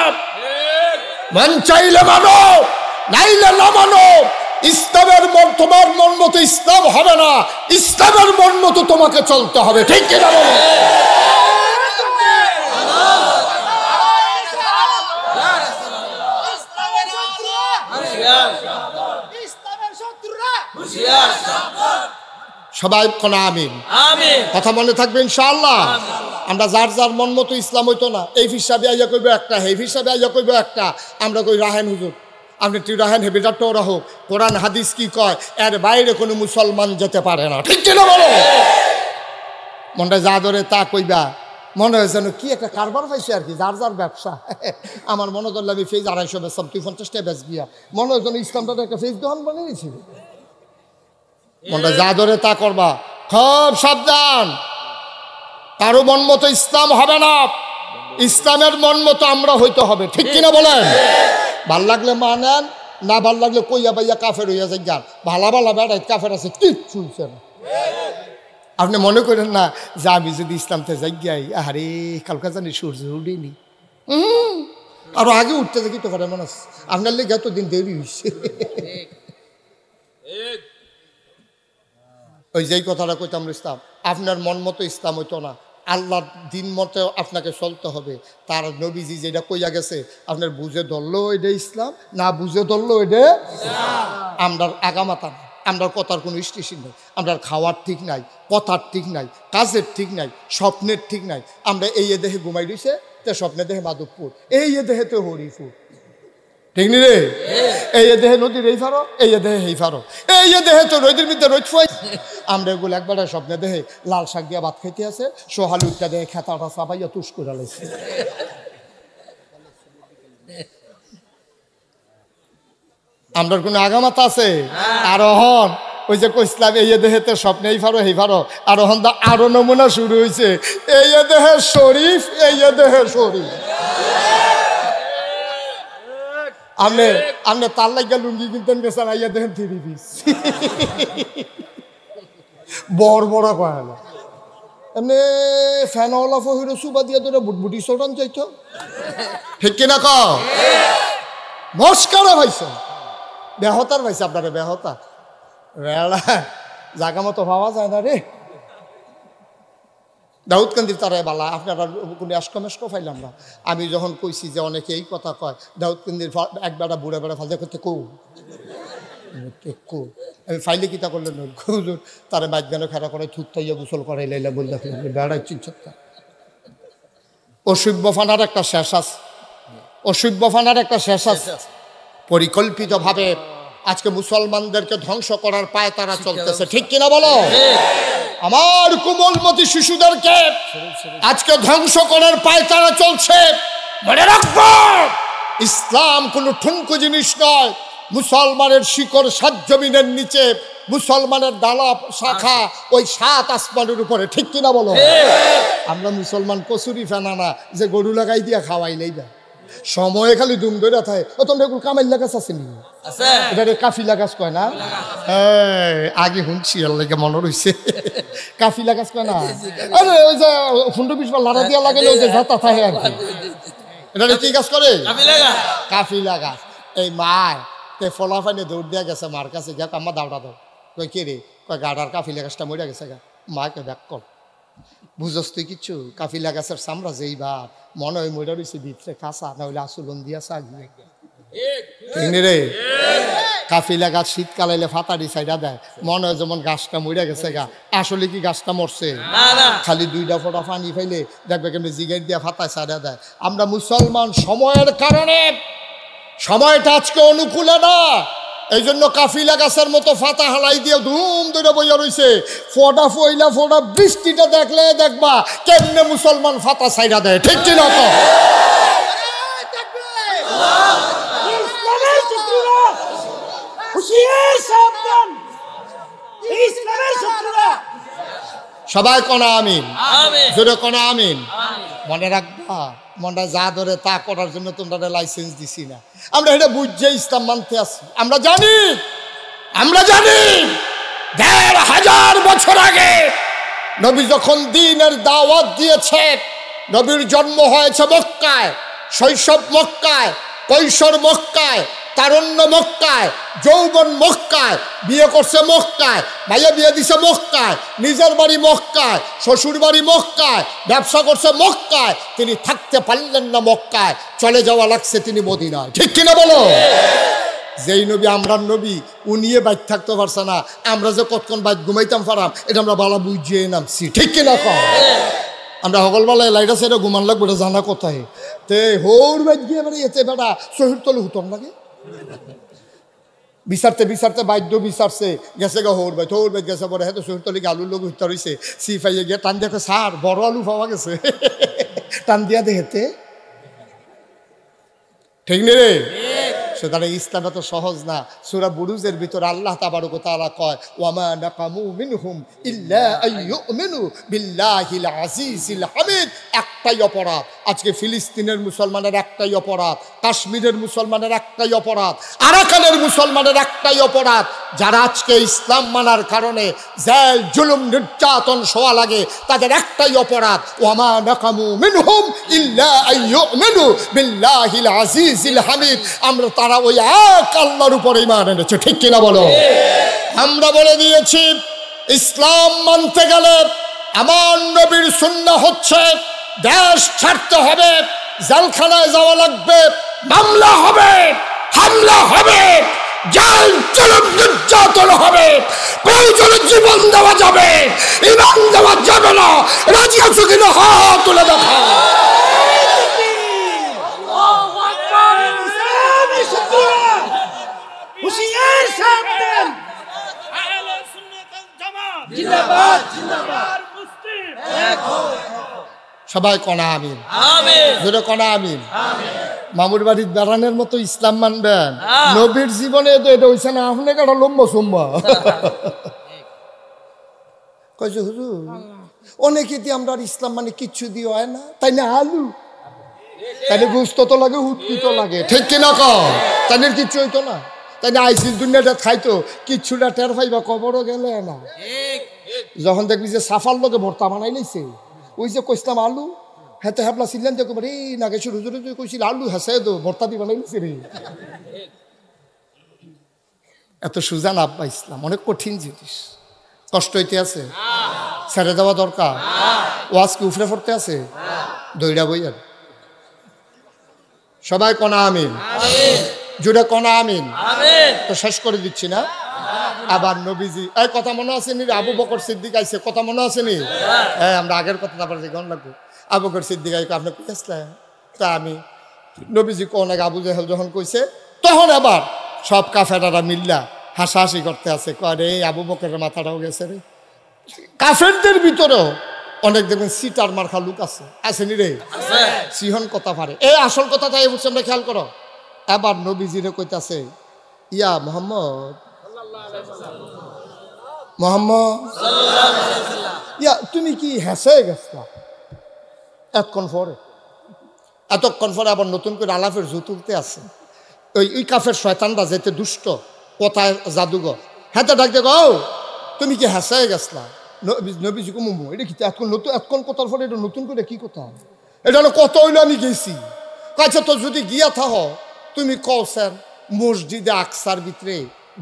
মন চাইলে মানো, নাইলে না মানো। ইসলামের মন, তোমার মন মতো ইসলাম হবে না, ইসলামের মন মতো তোমাকে চলতে হবে, ঠিক কিনা বলো? সবাই কোন আমিন, কথা মনে থাকবে ইনশাআল্লাহ। আমরা যার যার মন মতো ইসলাম হইতো না, এই হিসাবে আইয়া কইব একটা, এই হিসাবে আইয়া কইব একটা। আমরা কই রাহেন হুজুর, আপনি তুই রাহেন হেবিটারটাও রাহো, কোরআন হাদিস কি কয় এর বাইরে কোনো মুসলমান যেতে পারে না, ঠিক কিনা বলো? মনটা যা ধরে তা কইবা, মনে হয় যেন কি একটা কারবার পাইছে আর কি, যার যার ব্যবসা। আমার মনে করলে আমি ফেজ 250 বেচতাম, তুই 50 টাকা বেচ গিয়া, মনে হয় যেন ইসলামটা একটা ফেজ দোকান বানিয়ে নিয়েছিল। মনটা যা ধরে তা করবা, খুব সাবধান। কারো মন মতো ইসলাম হবে না, ইসলামের মন মতো আমরা হইতে হবে, ঠিক কিনা বলেন? ভাল লাগলে মানেন, না ভাল লাগলে কইয়া বাইয়া কাফের হইয়া যায় জ্ঞান। ভালা ভালা বেড়াই কাফের আছে, কিচ্ছু হইছে না। আপনি মনে করেন না যে আমি যদি ইসলামতে যাই গাই, আরে কালকা জানি সূর্য উঠেনি, আরো আগে উঠতে দেখি তো করে মনে আছে আপনার লেগে এতদিন দেরি হয়েছে। ওই যেই কথাটা কইতাম ইসলাম, আপনার মন মতো ইসলাম হইতো না, আল্লাহর দিন মতো আপনাকে চলতে হবে। তার নবীজি যেটা কইয়া গেছে, আপনার বুঝে ধরলো এটা ইসলাম, না বুঝে ধরলো এটা আমরা আগামাতা না। আমরা কথার কোনো স্টেশন নেই, আমরা খাওয়ার ঠিক নাই, কথার ঠিক নাই, কাজের ঠিক নাই, স্বপ্নের ঠিক নাই। আমরা এই দেহে ঘুমাই দিছে, তে স্বপ্নে দেহে মাধবপুর, এই দেহে তো হরিপুর। ঠিক নি রে? এই দেহে নদীর এই ফারো, এই দেহে এই ফারো, এই দেহে তো নদীর মধ্যে রোজ ফুয়াই। আমরা এগুলো একবার স্বপ্নে দেহে লাল শাক দিয়া ভাত খাইতে আছে, সোহালি উঠটা দেহে খেতাটা চাপাইয়া তুষ করে লাইছে। আমরার কোনো আগামাতা আছে? আরোহণ ওই যে কইসলাম এই দেহেতে স্বপ্নে এই ফারো এই ফারো, আরোহণ দা আরো নমুনা শুরু হয়েছে। এই দেহে শরীফ, এই দেহে শরীফ। আপনি আপনি তার লাগিয়া লুঙ্গি কিনতেন গেছেন, আইয়া দেখেন 3 পিস বড় বড় কয় না। এমনি ফ্যানওয়ালা ফহিরো সুবা দিয়া ধরে বুটবুটি চটান চাইছ, ঠিক কিনা ক? মস্কারা ভাইছে, বেহতার ভাইছে আপনারে, বেহতা বেড়া জাগা মতো পাওয়া যায় না রে। দাউদকান্দির তারাই বালা, আপনারা কোনো আশকমেশক পাইলাম না। আমি যখন কইছি যে অনেকে এই কথা কয়, দাউদকান্দির এক বেড়া বুড়া বেড়া ফালতে করতে কৌ আমি ফাইলে কিতা করলেন তারা মাঝখানে খেলা করে থুকতাইয়া গোসল করে লাইলা বললে বেড়াই চিনছত্তা। অসভ্য ফানার একটা শেষ আছে, অসভ্য ফানার একটা শেষ আছে। পরিকল্পিতভাবে আজকে মুসলমানদেরকে ধ্বংস করার পায়ে তারা চলতেছে, ঠিক কিনা বলো? আমার কোমলমতি শিশুদেরকে আজকে ধ্বংস করার পায়ে তারা চলছে। মনে রাখবো, ইসলাম কোনো ঠুনকো জিনিস নয়। মুসলমানের শিকড় 7 জমিনের নিচে, মুসলমানের ডালা শাখা ওই 7 আসমানের উপরে, ঠিক কিনা বলো? আমরা মুসলমান কচুরি ফেনা না যে গরু লাগাই দিয়া খাওয়াইলেই না, সময়ে খালি দুম ধরে থাকে। ও তোমরা এগুলো কামাইল্লা গাছ আছে নি? এটা কাফিলা গাছ কয় না? আগে শুনছি এর লাগে মনে রয়েছে, কাফিলা গাছ কয় না? আরে ওই যে 15-20 বার লাড়া দিয়া লাগে ওই যে ঝাঁতা থাকে আর কি। এটা কি গাছ করে? কাফিলা গাছ। এই মায় তে ফলাফাইনে দৌড় দিয়া গেছে মার কাছে, গিয়া আম্মা দাওটা দাও। কই কে রে? কয় গাডার কাফিলা গাছটা মরে গেছে গা। মাকে ব্যাক কর, বুঝস তুই কিচ্ছু? কাফিলা গাছের চামড়া যেই বা মনে হয় মরে রয়েছে ভিতরে কাঁচা, না হইলে আসলন দিয়া চাগিয়ে রে। কাফিলা গাছ শীতকালে ফাতারি সাইডা দেয়, মনে হয় যেমন গাছটা মরে গেছে গা, আসলে কি গাছটা মরছে? খালি 2টা ফোঁটা পানি ফেলে দেখবে কেমনি জিগাই দিয়া ফাতায় সাইডা দেয়। আমরা মুসলমান সময়ের কারণে সময়টা আজকে অনুকূলে না, এই জন্য কাফিলা গাছের মতো ফাতা হালাই দিয়ে ধুম ধরে বইয়া রয়েছে। ফোটা ফইলা ফোটা বৃষ্টিটা দেখলে দেখবা কেমনে মুসলমান ফাতা সাইডা দেয়, ঠিক কিনা? তো সবাই কোনা আমিন, জোরে কোনা আমিন। মনে রাখবা, মনটা যা ধরে তা করার জন্য তোমরা লাইসেন্স দিছি না। আমরা এটা বুঝে ইসলাম মানতে আসি। আমরা জানি 1500 বছর আগে নবী যখন দ্বীনের দাওয়াত দিয়েছে, নবীর জন্ম হয়েছে মক্কায়, শৈশব মক্কায়, কৈশোর মক্কায়, তারুণ্য মক্কায়, যৌবন মক্কায়, বিয়ে করছে মক্কায়, ভাইয়া বিয়ে দিছে মক্কায়, নিজের বাড়ি মক্কায়, শ্বশুর বাড়ি মক্কায়, ব্যবসা করছে মক্কায়। তিনি থাকতে পারলেন না মক্কায়, চলে যাওয়া লাগছে তিনি মদিনায়, ঠিক কিনা বলো? যেই নবী আমরা নবী, উনিয়ে বাইক থাকতে পারছে না, আমরা যে কতক্ষণ বাইক ঘুমাইতাম পারাম এটা আমরা বালা বুঝিয়ে নামছি, ঠিক কিনা? আমরা সকলবেলায় লাইটা সাইডে ঘুমান লাগবো, এটা জানা কোথায়? তে হৌর বাইক গিয়ে এবারে এতে বেটা শহীদ তলে হুতম লাগে বিচারতে বিচারতে বাদ্য বিচারছে গেছে গা হৌর বাইক গেছে পরে হয়তো শহীদ তলিকে আলুর লোক হত্যা রয়েছে। সিফাইয়ে গিয়ে টান দেখে সার বড় আলু পাওয়া গেছে, টান দিয়া দেখেতে, ঠিক নেই রে? সুতরাং ইসলাম এত সহজ না। সূরা বুরুজের ভিতরে আল্লাহ তাবারক ওয়া তাআলা কয়, ওয়ামা নাকামু মিনহুম ইল্লা আইয়ুমিনু বিল্লাহিল আজিজিল হামিদ। একটাই অপরাধ আজকে ফিলিস্তিনের মুসলমানের, একটাই অপরাধ কাশ্মীরের মুসলমানের, একটাই অপরাধ আরাকানের মুসলমানের, একটাই অপরাধ। যারা আজকে ইসলাম মানার কারণে জেল জুলুম নির্যাতন শোয়া লাগে, তাদের একটাই অপরাধ, ওয়ামা নাকামু মিনহুম ইল্লা আইয়ুমিনু বিল্লাহিল আজিজিল হামিদ। আমরা তারা ওই এক আল্লাহর উপরে ঈমান এনেছে, ঠিক কিনা বলো? আমরা বলে দিয়েছি ইসলাম মানতে গেলে আমার নবীর সুন্নাহ হচ্ছে দেশ ছাড়তে হবে, জেলখানায় যাওয়া লাগবে, মামলা হবে, হামলা হবে, জেল জুলুম নির্যাতন হবে, প্রয়োজনে জীবন দেওয়া যাবে, ঈমান দেওয়া যাবে না। রাজি আছো কিনা হাত তুলে দেখাও। জিন্দাবাদ জিন্দাবাদ মুসলিম এক হও সবাই কনা আমিন আমিন জোরে কনা আমিন আমিন মামুর বাড়ির বেড়ানোর মতো ইসলাম মানবেন নবীর জীবনে তো এটা হইছে না আপনি কাটা লম্বা সম্বা কয়েছে হুজুর অনেকে দিয়ে আমরা আর ইসলাম মানে কিচ্ছু দিয়ে হয় না তাই না আলু তাইলে গুস্ত তো লাগে হুটকি তো লাগে ঠিক কিনা কম তাইলে কিচ্ছু হইতো না তাই না আইসিস দুনিয়াটা খাইতো কিচ্ছুটা টের পাইবা কবরও গেলে না যখন দেখবি যে সাফার লোকে ভর্তা বানাই লাইছে ওই যে কইসলাম আলু হ্যাঁ তো হ্যাপলা ছিলেন দেখো রে নাগেশ্বর হুজুরে তুই কইছিল আলু হাসে তো ভর্তা দিয়ে বানাই লাইছে রে এত সুজান আব্বা ইসলাম অনেক কঠিন জিনিস কষ্ট হইতে আছে ছেড়ে দেওয়া দরকার ওয়াজ কি উফরে পড়তে আছে দইরা বই আর সবাই কনা আমিন জুড়ে কনা আমিন তো শেষ করে দিচ্ছি না আবার নবীজি এই কথা মনে আছে নি আবু বকর সিদ্দিক আইছে কথা মনে আছে নি হ্যাঁ আমরা আগের কথা আবার গণ লাগবো আবু বকর সিদ্দিক আইকে আপনি কইছিলেন তা আমি নবীজি কোন আগে আবু জাহেল যখন কইছে তখন আবার সব কাফেরারা মিল্লা হাসাহাসি করতে আছে কয় এই আবু বকরের মাথাটাও গেছে রে কাফেরদের ভিতরেও অনেক দেখবেন সিটার মার্খা লোক আছে আসেনি রে সিহন কথা পারে এই আসল কথা তাই বলছে আমরা খেয়াল করো এবার নবীজিরে কইতাছে ইয়া মোহাম্মদ মোহাম্মদ ইয়া তুমি কি হেসে গেছলা এতক্ষণ পরে আবার নতুন করে আলাপের জুতুলতে আছে ওই কাফের শয়তানরা যেতে দুষ্ট কোথায় জাদুঘর হ্যাঁ তো ডাক দেখো তুমি কি হেসে গেছলা নবীজি কুমু এটা কি এতক্ষণ কথার পরে এটা নতুন করে কি কথা এটা হলো কত হইলো আমি গেছি কাছে তো যদি গিয়া থাহ তুমি কও স্যার মসজিদে আকসার ভিতরে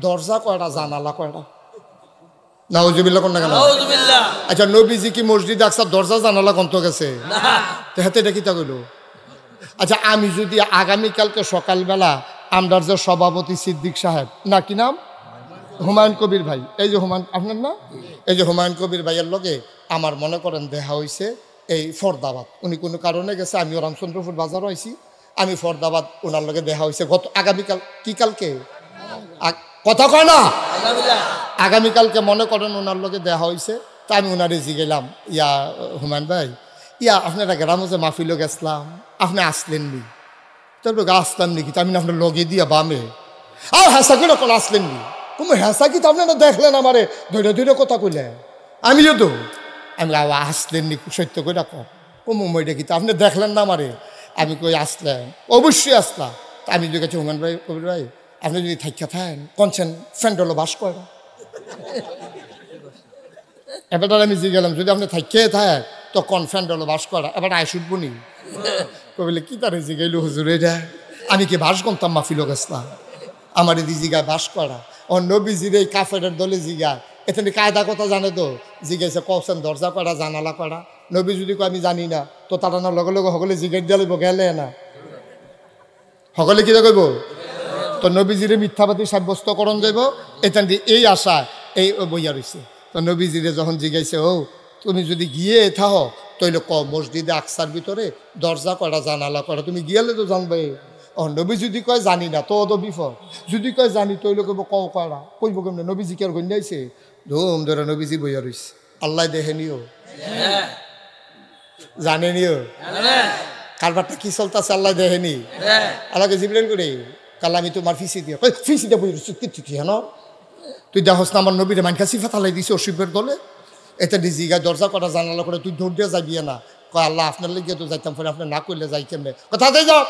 দরজা কয়টা জানালা কয়টা নাউজুবিল্লাহ কোন না কেন আচ্ছা নবীজি কি মসজিদে আকসার দরজা জানালা কন্ত গেছে তো হাতে এটা কি তা কইলো আচ্ছা আমি যদি আগামীকালকে সকালবেলা আমরার যে সভাপতি সিদ্দিক সাহেব না কি নাম হুমায়ুন কবির ভাই এই যে হুমায়ুন আপনার না এই যে হুমায়ুন কবির ভাইয়ের লগে আমার মনে করেন দেখা হয়েছে এই ফরদাবাদ উনি কোনো কারণে গেছে আমিও রামচন্দ্রপুর বাজারও আইছি আমি ফরদাবাদ ওনার লগে দেখা হয়েছে গত আগামীকাল কি কালকে কথা কয় না আগামীকালকে মনে করেন ওনার লগে দেখা হয়েছে তা আমি ওনারে জিগেলাম ইয়া হুমায়ুন ভাই ইয়া আপনারা গ্রামে যে মাহফিলে গেছিলাম আপনি আসলেননি তারপরে আসলাম নাকি আমি আপনার লগে দিয়া বামে আর হাসা করে কোন আসলেননি তুমি হেসা কি তো আপনারা দেখলেন আমারে ধৈর্য ধৈর্য কথা কইলেন আমিও তো আমি আসলেননি সত্য করে রাখো কুমু মইটা কি তো আপনি দেখলেন না আমারে আমি কই আসলেন অবশ্যই আসলাম তা আমি যদি কাছে হুমান ভাই কবির ভাই আপনি যদি থাইকা থাকেন কনছেন ফ্রেন্ড হলো বাস করে না এবার আমি যে গেলাম যদি আপনি থাইকে থাকেন তো কোন ফ্রেন্ড হলো বাস করা এবার আয় শুটবো নি কবিলে কি তার যে গেল হুজুর এটা আমি কি বাস গমতাম মাহফিল গেছলাম আমার এই জিগায় বাস করা ও নবীজির এই কাফের দলে জিগা এখানে কায়দা কথা জানে তো জিগাইছে কৌশন দরজা করা জানালা করা নবী যদি আমি জানি না তো তারা না লগে লগে সকলে জিগাই দিয়া লইব গেলে না সকলে কি কইব তো নবীজিরে মিথ্যাবাদী সাব্যস্তকরণ যাইব এখান দিয়ে এই আশা এই বইয়া রয়েছে তো নবীজিরে যখন জিগাইছে ও তুমি যদি গিয়ে থাহ তৈলে ক মসজিদে আকসার ভিতরে দরজা করা জানালা করা তুমি গিয়ালে তো জানবে ও নবী যদি কয় জানি না তো অত বিপদ যদি কয় জানি তৈলে কইব ক করা কইব কেমন নবীজি কি আর গন্যাইছে ধুম ধরে নবীজি বইয়া রইছে আল্লাহ দেখে নিও জানে নিও কারবারটা কি চলতেছে আল্লাহ দেখেনি আল্লাহকে জিবরাইল করে কাল আমি তোমার ফিসি দিয়ে ফিসিটা বই রইছি কি হেন তুই দেখস না আমার নবীরে মানকা সিফাত আলাই দিছে অসিবের দলে এটা ডিজিগায় দরজা করা জানালা করে তুই দৌড় দিয়ে যাবি না কয় আল্লাহ আপনার লেগে তো যাইতাম ফের আপনি না করলে যাই কেমনে কথাতেই যাও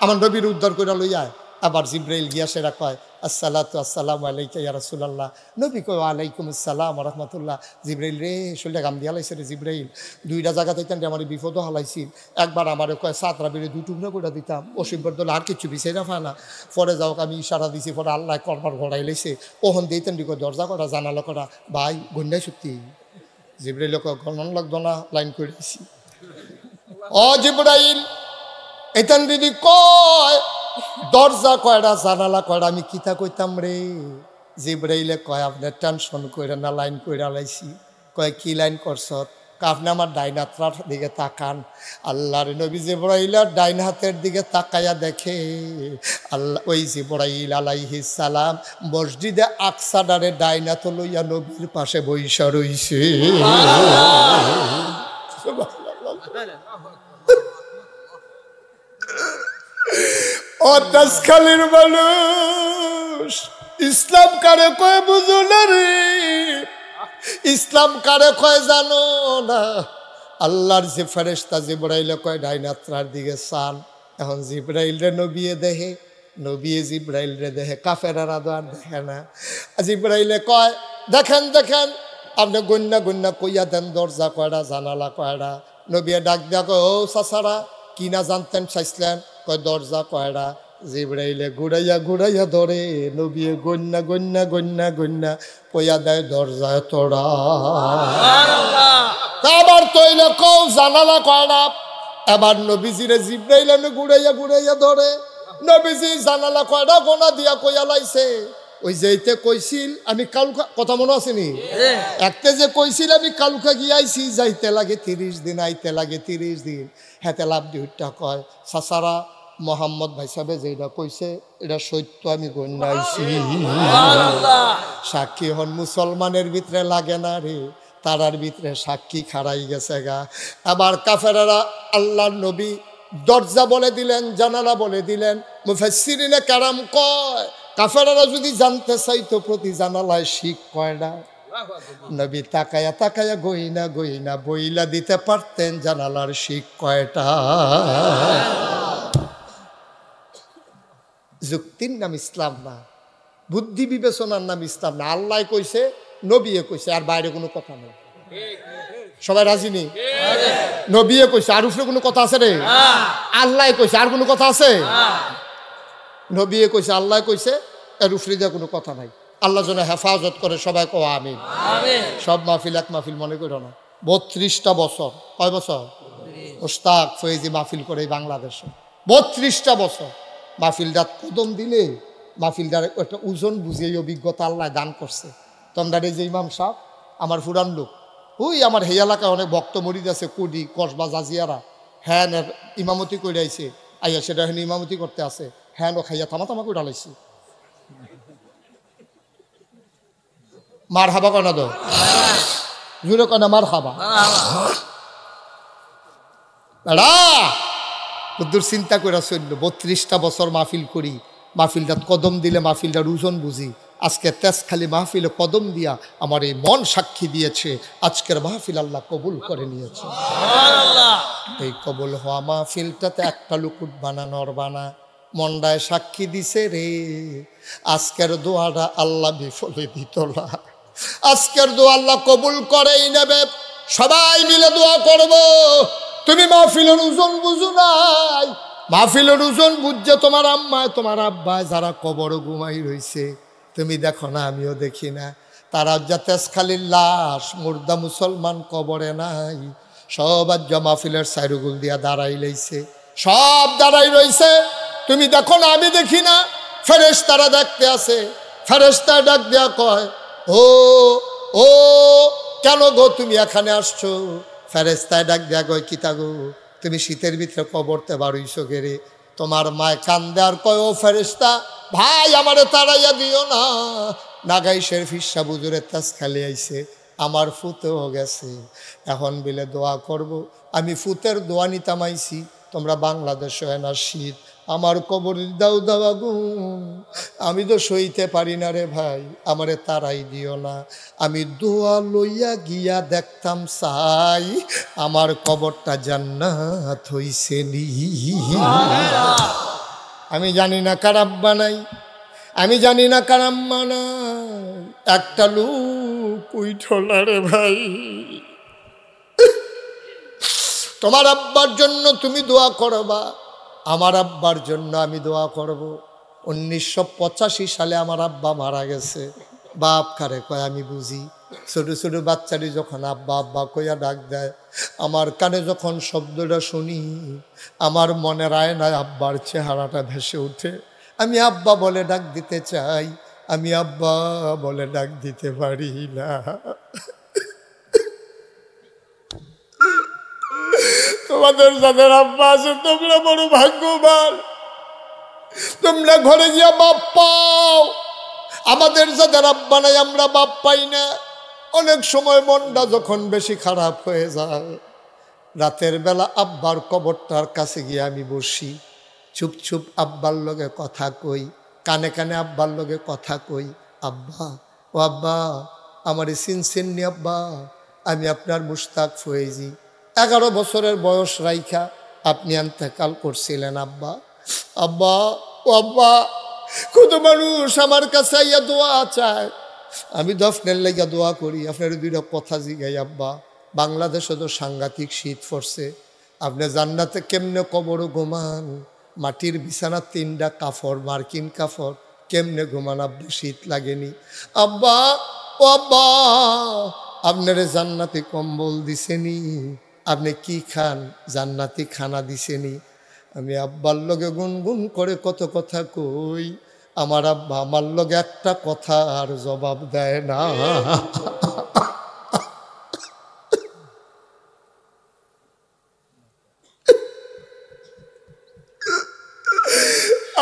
আমার নবীর উদ্ধার করে লইয়া আবার জিব্রাইল গিয়া সেরা কয় আসসালাতু আসসালামু আলাইকা ইয়া রাসূলুল্লাহ নবী কয় ওয়ালাইকুম আসসালাম ওয়া রাহমাতুল্লাহ জিব্রাইল রে শরীরটা গাম দিয়া লাইছে রে জিব্রাইল দুইটা জায়গা থেকে আমার বিপদও হালাইছিল একবার আমারে কয় সাতরা বেড়ে দুই টুকরা করে দিতাম অসিবের দলে আর কিছু বিচাইরা ফানা পরে যাওক আমি ইশারা দিছি পরে আল্লাহ করবার ঘোড়াই লাইছে ওহন দিতেন দিকে দরজা করা জানালা করা ভাই গন্যাই সত্যি জিব্রাইল গণন লাগতো না লাইন করে দিছি ও জিব্রাইল এতান দিদি কয় দরজা কয়টা জানালা কয়টা আমি কিতা কইতাম রে জিব্রাইলে কয় আপনার টেনশন কইরা না লাইন কইরা লাইছি কয় কি লাইন করছত আপনি আমার ডাইন হাতটার দিকে তাকান। আল্লাহর নবী জিবরাইলের ডাইন হাতের দিকে তাকায়া দেখে আল্লাহ ওই জিবরাইল আলাইহিস সালাম মসজিদে আকসাডারে ডাইন হাত লইয়া নবীর পাশে বইসা রইছে। ও দাসখালীর মানুষ, ইসলাম কারে কয় বুঝো না রে, ইসলাম কারে কয় জানো না। আল্লাহর যে ফেরেশতা জিবরাইলে কয় ডাইন হাতটার দিকে চান। এখন জিবরাইল রে নবিয়ে দেখে, নবিয়ে জিবরাইল রে দেখে, কাফেরারা তো আর দেখে না। জিবরাইলে কয় দেখেন দেখেন, আপনি গন্যা গন্যা কইয়া দেন দরজা কয়টা, জানালা কয়টা। নবিয়ে ডাক দিয়া কয় ও চাচারা, কি না জানতেন চাইছিলেন? কয় দরজা কয়টা। জিবরাইলে ঘুরাইয়া ঘুরাইয়া ধরে, নবিয়ে গন্যা গন্যা গন্যা গন্যা কইয়া দেয় দরজা তোড়া। আবার তৈলে কও জানালা কয়টা। এবার নবীজিরে জিবরাইলে ঘুরাইয়া ঘুরাইয়া ধরে, নবীজি জানালা কয়টা গোনা দিয়া কইয়া লাইছে। ওই যেতে কইছিল আমি কালুকা, কথা মনে আসেনি? একটা যে কইছিল আমি কালুকা গিয়াইছি, যাইতে লাগে 30 দিন, আইতে লাগে 30 দিন। হেতে লাভ দিউটা কয় চাচারা, মোহাম্মদ ভাই সাহেব যেটা কইছে এটা সত্য, আমি গণ্য আইছি। সাক্ষী হন, মুসলমানের ভিতরে লাগে না রে, তারার ভিতরে সাক্ষী খাড়াই গেছে গা। আবার কাফেরারা আল্লাহর নবী দরজা বলে দিলেন, জানালা বলে দিলেন। মুফাসসিরিনে কারাম কয় কাফেরারা যদি জানতে চাইতো প্রতি জানালায় শিখ কয়টা, নবী তাকায়া তাকায়া গইনা গইনা বইলা দিতে পারতেন জানালার শিখ কয়টা। যুক্তির নাম ইসলাম না, বুদ্ধি বিবেচনার নাম ইসলাম না। আল্লাহ কইছে, নবীয়ে কইছে, আর বাইরে কোনো কথা নেই। সবাই রাজি নেই? নবীয়ে কইছে, আর উপরে কোনো কথা আছে রে? আল্লাহ কইছে, আর কোনো কথা আছে? নবীয়ে কইছে, আল্লাহ কইছে, এর উপরে দিয়ে কোনো কথা নাই। আল্লাহ যেন হেফাজত করে, সবাই কো আমিন। সব মাহফিল এক মাহফিল মনে করো না। 32টা বছর, কয় বছর ওস্তাদ ফয়েজি মাহফিল করে বাংলাদেশে, 32টা বছর মাহফিলটা কদম দিলে, মাহফিলটার একটা ওজন বুঝিয়ে অভিজ্ঞতা আল্লাহ দান করছে। তোমরা যে ইমাম সাহেব আমার ফুরান লোক, ওই আমার এই এলাকায় অনেক ভক্ত মরিদ আছে, কুডি কসবা জাজিয়ারা, হ্যাঁ ইমামতি করে আইছে, আইয়া সেটা হেন ইমামতি করতে আছে, হ্যাঁ ও খাইয়া থামা থামা করে ডালাইছি। মার হাবা কনা দো জুড়ে কনা মার হাবা বেড়া দূর চিন্তা করে চলল। 32টা বছর মাহফিল করি, মাহফিলটা কদম দিলে মাহফিলটার ওজন বুঝি। আজকে তেজখালি মাহফিলে কদম দিয়া আমার এই মন সাক্ষী দিয়েছে, আজকের মাহফিল আল্লাহ কবুল করে নিয়েছে। এই কবুল হওয়া মাহফিলটাতে একটা লুকুট বানা নরবানা মন্ডায় সাক্ষী দিছে রে, আজকের দোয়াটা আল্লাহ বিফলে দিত না। আজকের দোয়া আল্লাহ কবুল করেই নেবে। সবাই মিলে দোয়া করব। তুমি মাহফিলের ওজন বুঝো নাই, মাহফিলের ওজন বুঝছে তোমার আম্মায় তোমার আব্বায় যারা কবর ঘুমাই রইছে, তুমি দেখো না, আমিও দেখি না। তারা যা তেজখালির লাশ মুর্দা মুসলমান কবরে নাই, সব আজ মাহফিলের সাইরুগুল দিয়া দাঁড়াই লইছে, সব দাঁড়াই রইছে। তুমি দেখো না, আমি দেখি না। ফেরেশতারা দেখতে আছে, ফেরেশতা ডাক দেয়া কয় ও ও কেন গো তুমি এখানে আসছো? ফেরেশতায় ডাক দেয়া কয় কিতা গো, তুমি শীতের ভিতরে কবরতে বাড়ইছো গেরে? তোমার মায় কান্দে আর কয় ও ফেরেশতা ভাই আমারে তাড়াইয়া দিও না, নাগাইশের ফিসা বুজুরের তাস খালি আইছে, আমার ফুতেও গেছে, এখন বিলে দোয়া করব। আমি ফুতের দোয়া নিতাম আইছি, তোমরা বাংলাদেশে হয় না শীত, আমার কবর দাও দাও আগুন, আমি তো সইতে পারি না রে ভাই, আমারে তারাই দিও না। আমি দোয়া লইয়া গিয়া দেখতাম চাই, আমার কবরটা জান্নাত হইছে নি। আমি জানি না কারাব্বা নাই, আমি জানি না কারাম্মা নাই, একটা লোক উইঠলা রে ভাই। তোমার আব্বার জন্য তুমি দোয়া করবা, আমার আব্বার জন্য আমি দোয়া করব। 1985 সালে আমার আব্বা মারা গেছে। বাপ কারে কয় আমি বুঝি, ছোট ছোট বাচ্চাটি যখন আব্বা আব্বা কইয়া ডাক দেয়, আমার কানে যখন শব্দটা শুনি, আমার মনের আয়নায় আব্বার চেহারাটা ভেসে ওঠে। আমি আব্বা বলে ডাক দিতে চাই, আমি আব্বা বলে ডাক দিতে পারি না। তোমাদের যাদের আব্বা আছে তোমরা বড় ভাগ্যবান, তোমরা ঘরে গিয়া বাপ পাও। আমাদের যাদের আব্বা নাই আমরা বাপ পাই না। অনেক সময় মনটা যখন বেশি খারাপ হয়ে যায়, রাতের বেলা আব্বার কবরটার কাছে গিয়ে আমি বসি, চুপ চুপ আব্বার লগে কথা কই, কানে কানে আব্বার লগে কথা কই। আব্বা, ও আব্বা, আমারে চিনছেননি আব্বা? আমি আপনার মুশতাক ফয়েজি। 11 বছরের বয়স রাইখা আপনি ইন্তেকাল করছিলেন আব্বা। আব্বা, ও আব্বা, কত মানুষ আমার কাছে আইয়া দোয়া চায়, আমি দফনের লাইগা দোয়া করি। আপনার দুইটা কথা জিগাই আব্বা, বাংলাদেশে তো সাংঘাতিক শীত পড়ছে, আপনি জান্নাতে কেমনে কবর ঘুমান? মাটির বিছানা, 3টা কাপড়, মার্কিন কাপড়, কেমনে ঘুমান আব্বা? শীত লাগেনি? আব্বা, ও আব্বা, আপনারে জান্নাতি কম্বল দিছেনি? আপনি কি খান? জান্নাতি খানা দিছেনি? আমি আব্বার লগে গুনগুন করে কত কথা কই, আমার আব্বা আমার লগে একটা কথা আর জবাব দেয় না।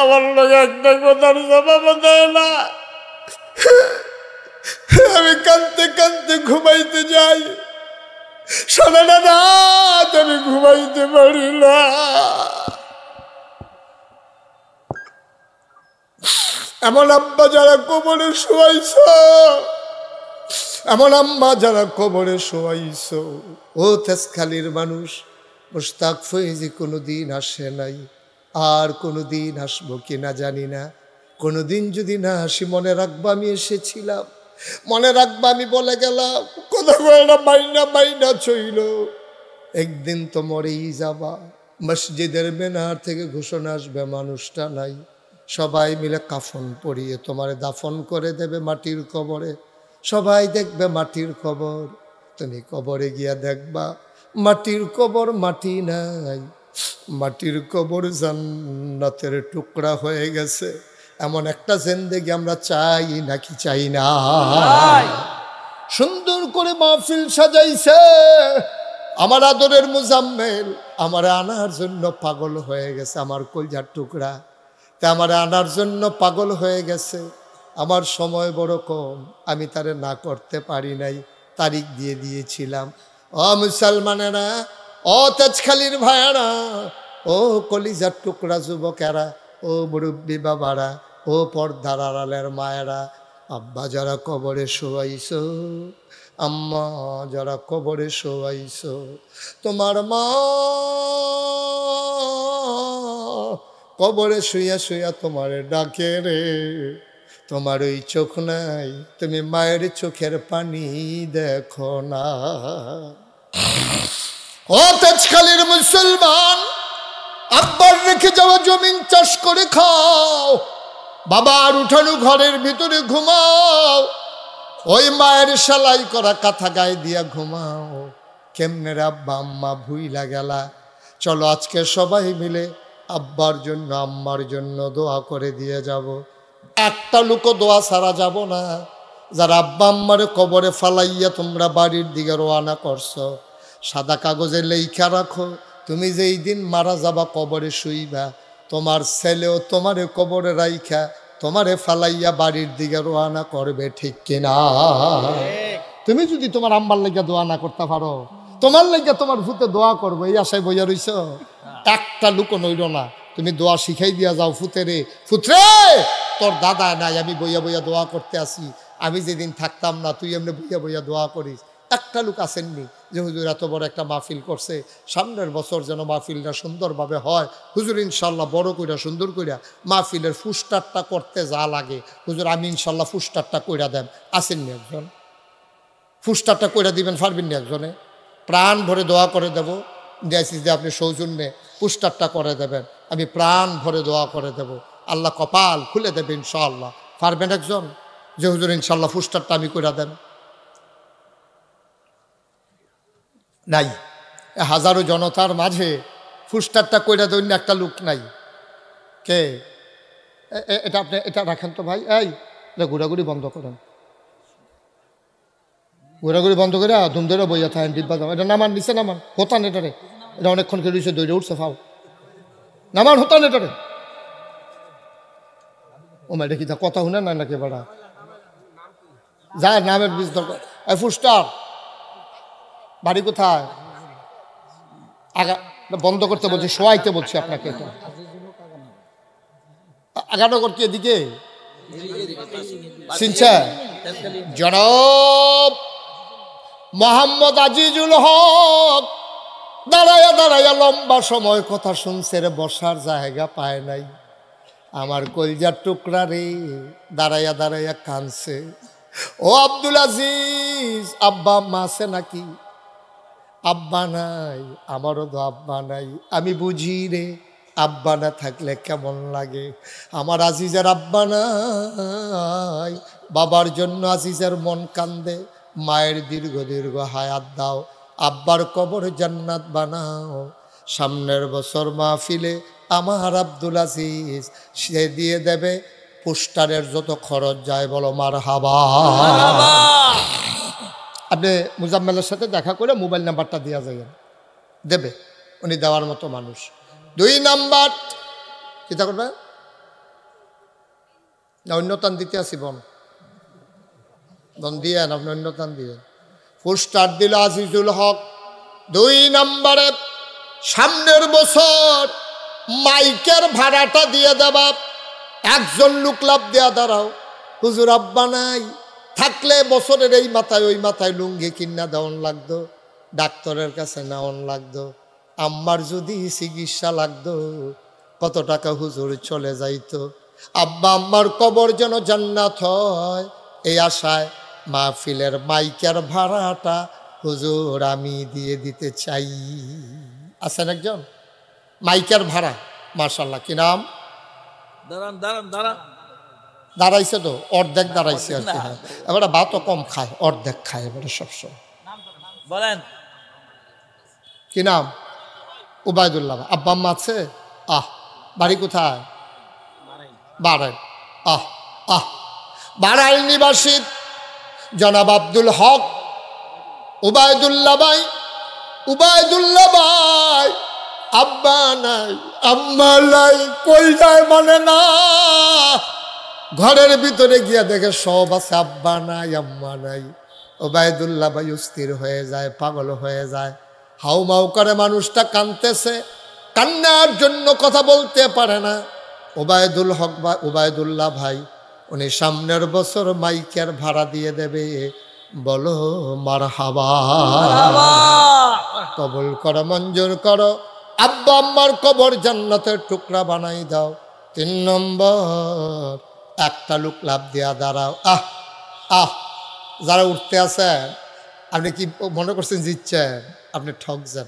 আমার লগে একটা কথার জবাব দেয় না। আমি কাঁদতে কাঁদতে ঘুমাইতে যাই, সারাটা রাত আমি ঘুমাইতে পারি না। এমন আব্বা যারা কবরে শোয়াইছ, এমন আম্মা যারা কবরে শোয়াইছ, ও তেজখালির মানুষ, মুশতাক ফয়েজি কোনোদিন আসে নাই, আর কোনোদিন আসবো কিনা জানি না। কোনোদিন যদি না আসি মনে রাখবা আমি এসেছিলাম, মনে রাখবা আমি বলে গেলাম। কথা কয়টা মাইনা মাইনা চইল, একদিন তো মরেই যাবা। মসজিদের মিনার থেকে ঘোষণা আসবে মানুষটা নাই, সবাই মিলে কাফন পরিয়ে তোমারে দাফন করে দেবে মাটির কবরে। সবাই দেখবে মাটির কবর, তুমি কবরে গিয়া দেখবা মাটির কবর মাটি নাই, মাটির কবর জান্নাতের টুকরা হয়ে গেছে। এমন একটা জিন্দেগি আমরা চাই নাকি চাই না? সুন্দর করে মাহফিল সাজাইছে, আমার আদরের মুজাম্মেল আমার আনার জন্য পাগল হয়ে গেছে, আমার কলজার টুকরা তা আমার আনার জন্য পাগল হয়ে গেছে। আমার সময় বড় কম, আমি তারে না করতে পারি নাই, তারিখ দিয়ে দিয়েছিলাম। ও মুসলমানেরা, ও তেজখালির ভাইয়ারা, ও কলিজার টুকরা যুবকেরা, ও মুরব্বী বাবারা, ও পর্দার আড়ালের মায়েরা, আব্বা যারা কবরে শোয়াইছ, আম্মা যারা কবরে শোয়াইছ, তোমার মা কবরে শুইয়া শুইয়া তোমার ডাকে রে। তোমার ওই চোখ নাই, তুমি মায়ের চোখের পানি দেখো না। ও তেজখালির মুসলমান, আব্বার রেখে যাওয়া জমিন চাষ করে খাও, বাবার উঠানো ঘরের ভিতরে ঘুমাও, ওই মায়ের সেলাই করা কাঁথা গায়ে দিয়া ঘুমাও। কেমনে রে আব্বা আম্মা ভুইলা গেলা? চলো আজকে সবাই মিলে আব্বার জন্য আম্মার জন্য দোয়া করে দিয়ে যাব। একটা লোকও দোয়া ছাড়া যাব না। যারা আব্বা আম্মারে কবরে ফালাইয়া তোমরা বাড়ির দিকে রওনা করছো, সাদা কাগজে লেখা রাখো, তুমি যেই দিন মারা যাবা কবরে শুইবা, তোমার ছেলেও তোমারে কবরে রাইখা তোমারে ফালাইয়া বাড়ির দিকে রওনা করবে, ঠিক কিনা? তুমি যদি তোমার আম্মার লেগে দোয়া না করতে পারো, তোমার লেগে তোমার ভূতে দোয়া করবো এই আশায় বইয়া রইছ? একটা লুকো নইল না। তুমি দোয়া শিখাই দিয়া যাও ফুতেরে, ফুতরে তোর দাদা নাই, আমি বইয়া বইয়া দোয়া করতে আসি, আমি যেদিন থাকতাম না তুই এমনি বইয়া বইয়া দোয়া করিস। একটা লোক আসেননি যে হুজুর এত বড় একটা মাহফিল করছে, সামনের বছর যেন মাহফিলটা সুন্দরভাবে হয়। হুজুর ইনশাল্লাহ বড় কইরা সুন্দর কইরা মাহফিলের ফুস্টারটা করতে যা লাগে হুজুর আমি ইনশাল্লাহ ফুস্টারটা কইরা দেন। আসেননি একজন? ফুস্টারটা কইরা দিবেন পারবেন না একজনে? প্রাণ ভরে দোয়া করে দেব, দিয়েছি যে আপনি সৌজন্যে পুস্টারটা করে দেবেন, আমি প্রাণ ভরে দোয়া করে দেব, আল্লাহ কপাল খুলে দেবে ইনশাআল্লাহ। পারবেন একজন যে হুজুর ইনশাল্লাহ পুস্টারটা আমি কইরা দেন? নাই। হাজারো জনতার মাঝে পুস্টারটা কইরা দেন একটা লোক নাই। কে এটা? আপনি এটা রাখেন তো ভাই, এই ঘোরাঘুরি বন্ধ করেন, ঘোরাঘুরি বন্ধ করে ধুম ধরে বইয়া থাকেন ডিব্বা দাম। এটা নামান নিচে নামান, হোতান এটারে এটা অনেকক্ষণ কে রয়েছে দৌড়ে উঠছে ফাও নামান হতান এটারে ও মা এটা কি তা কথা শুনে না নাকি বেড়া যা নামের বীজ দরকার ফুস্টার বাড়ি কোথায় আগা বন্ধ করতে বলছি শোয়াইতে বলছি আপনাকে এটা আগানগর কি এদিকে চিনছে জনাব মোহাম্মদ আজিজুল হক দাঁড়াইয়া দাঁড়াইয়া লম্বা সময় কথা শুনছে রে, বসার জায়গা পায় নাই। আমার কলজার টুকরা রে দাঁড়াইয়া দাঁড়াইয়া কানছে। ও আব্দুল আজিজ, আব্বা আম্মা আছে নাকি? আব্বা নাই, আমারও তো আব্বা নাই। আমি বুঝি রে আব্বা না থাকলে কেমন লাগে। আমার আজিজের আব্বা নাই, বাবার জন্য আজিজের মন কান্দে। মায়ের দীর্ঘ দীর্ঘ হায়াত দাও, আব্বার কবর জান্নাত বানাও। সামনের বছর মাহফিলে আমার আব্দুল আজিজ সে দিয়ে দেবে পোস্টারের যত খরচ যায়, বলো মারহাবা। আপনি মুজাম্মেলের সাথে দেখা করে মোবাইল নাম্বারটা দেওয়া যায়, দেবে, উনি দেওয়ার মতো মানুষ। 2 নাম্বার চিন্তা করবে না, অন্যতান দিতে আসি বন দিয়ে আপনি অন্যতান দিয়ে পোস্টার দিল আজিজুল হক। 2 নাম্বারে সামনের বছর মাইকের ভাড়াটা দিয়ে দেবা। একজন লোক লাভ দেয়া দাঁড়াও, হুজুর আব্বা নাই, থাকলে বছরের এই মাথায় ওই মাথায় লুঙ্গি কিনা দেওয়ান লাগতো, ডাক্তারের কাছে নেওয়ান লাগতো। আম্মার যদি চিকিৎসা লাগতো কত টাকা হুজুর চলে যাইতো। আব্বা আম্মার কবর যেন জান্নাত হয়, এই আশায় মাহফিলের মাইকের ভাড়াটা হুজুর আমি দিয়ে দিতে চাই। আছেন একজন মাইকের ভাড়া, মাশাআল্লাহ, কি নাম? দাঁড়াইছে তো, অর্ধেক দাঁড়াইছে আর কি। হ্যাঁ, এবারে ভাতও কম খায়, অর্ধেক খায় এবারে সবসময়। বলেন কি নাম? উবায়দুল্লাহ। আব্বা আম্মা আছে? বাড়ি কোথায়? বাড়াইল। বাড়াইল নিবাসী জনাব আব্দুল হক উবায়দুল্লাহ ভাই। উবায়দুল্লাহ ভাই আব্বা নাই, আম্মা নাই, কই যায় মানে না। ঘরের ভিতরে গিয়া দেখে সব আছে, আব্বা নাই, আম্মা নাই। উবায়দুল্লাহ ভাই অস্থির হয়ে যায়, পাগল হয়ে যায়, হাউমাউ করে। মানুষটা কাঁদতেছে, কান্নার জন্য কথা বলতে পারে না। উবায়দুল্লাহ ভাই উনি সামনের বছর মাইকের ভাড়া দিয়ে দেবে, বলো মারহাবা। কবুল করো, মঞ্জুর করো। আব্বা আম্মার কবর জান্নাতের টুকরা বানাই দাও। 3 নম্বর একটা লোক লাভ দিয়া দাঁড়াও। যারা উঠতে আছেন, আপনি কি মনে করছেন জিতছেন? আপনি ঠকছেন।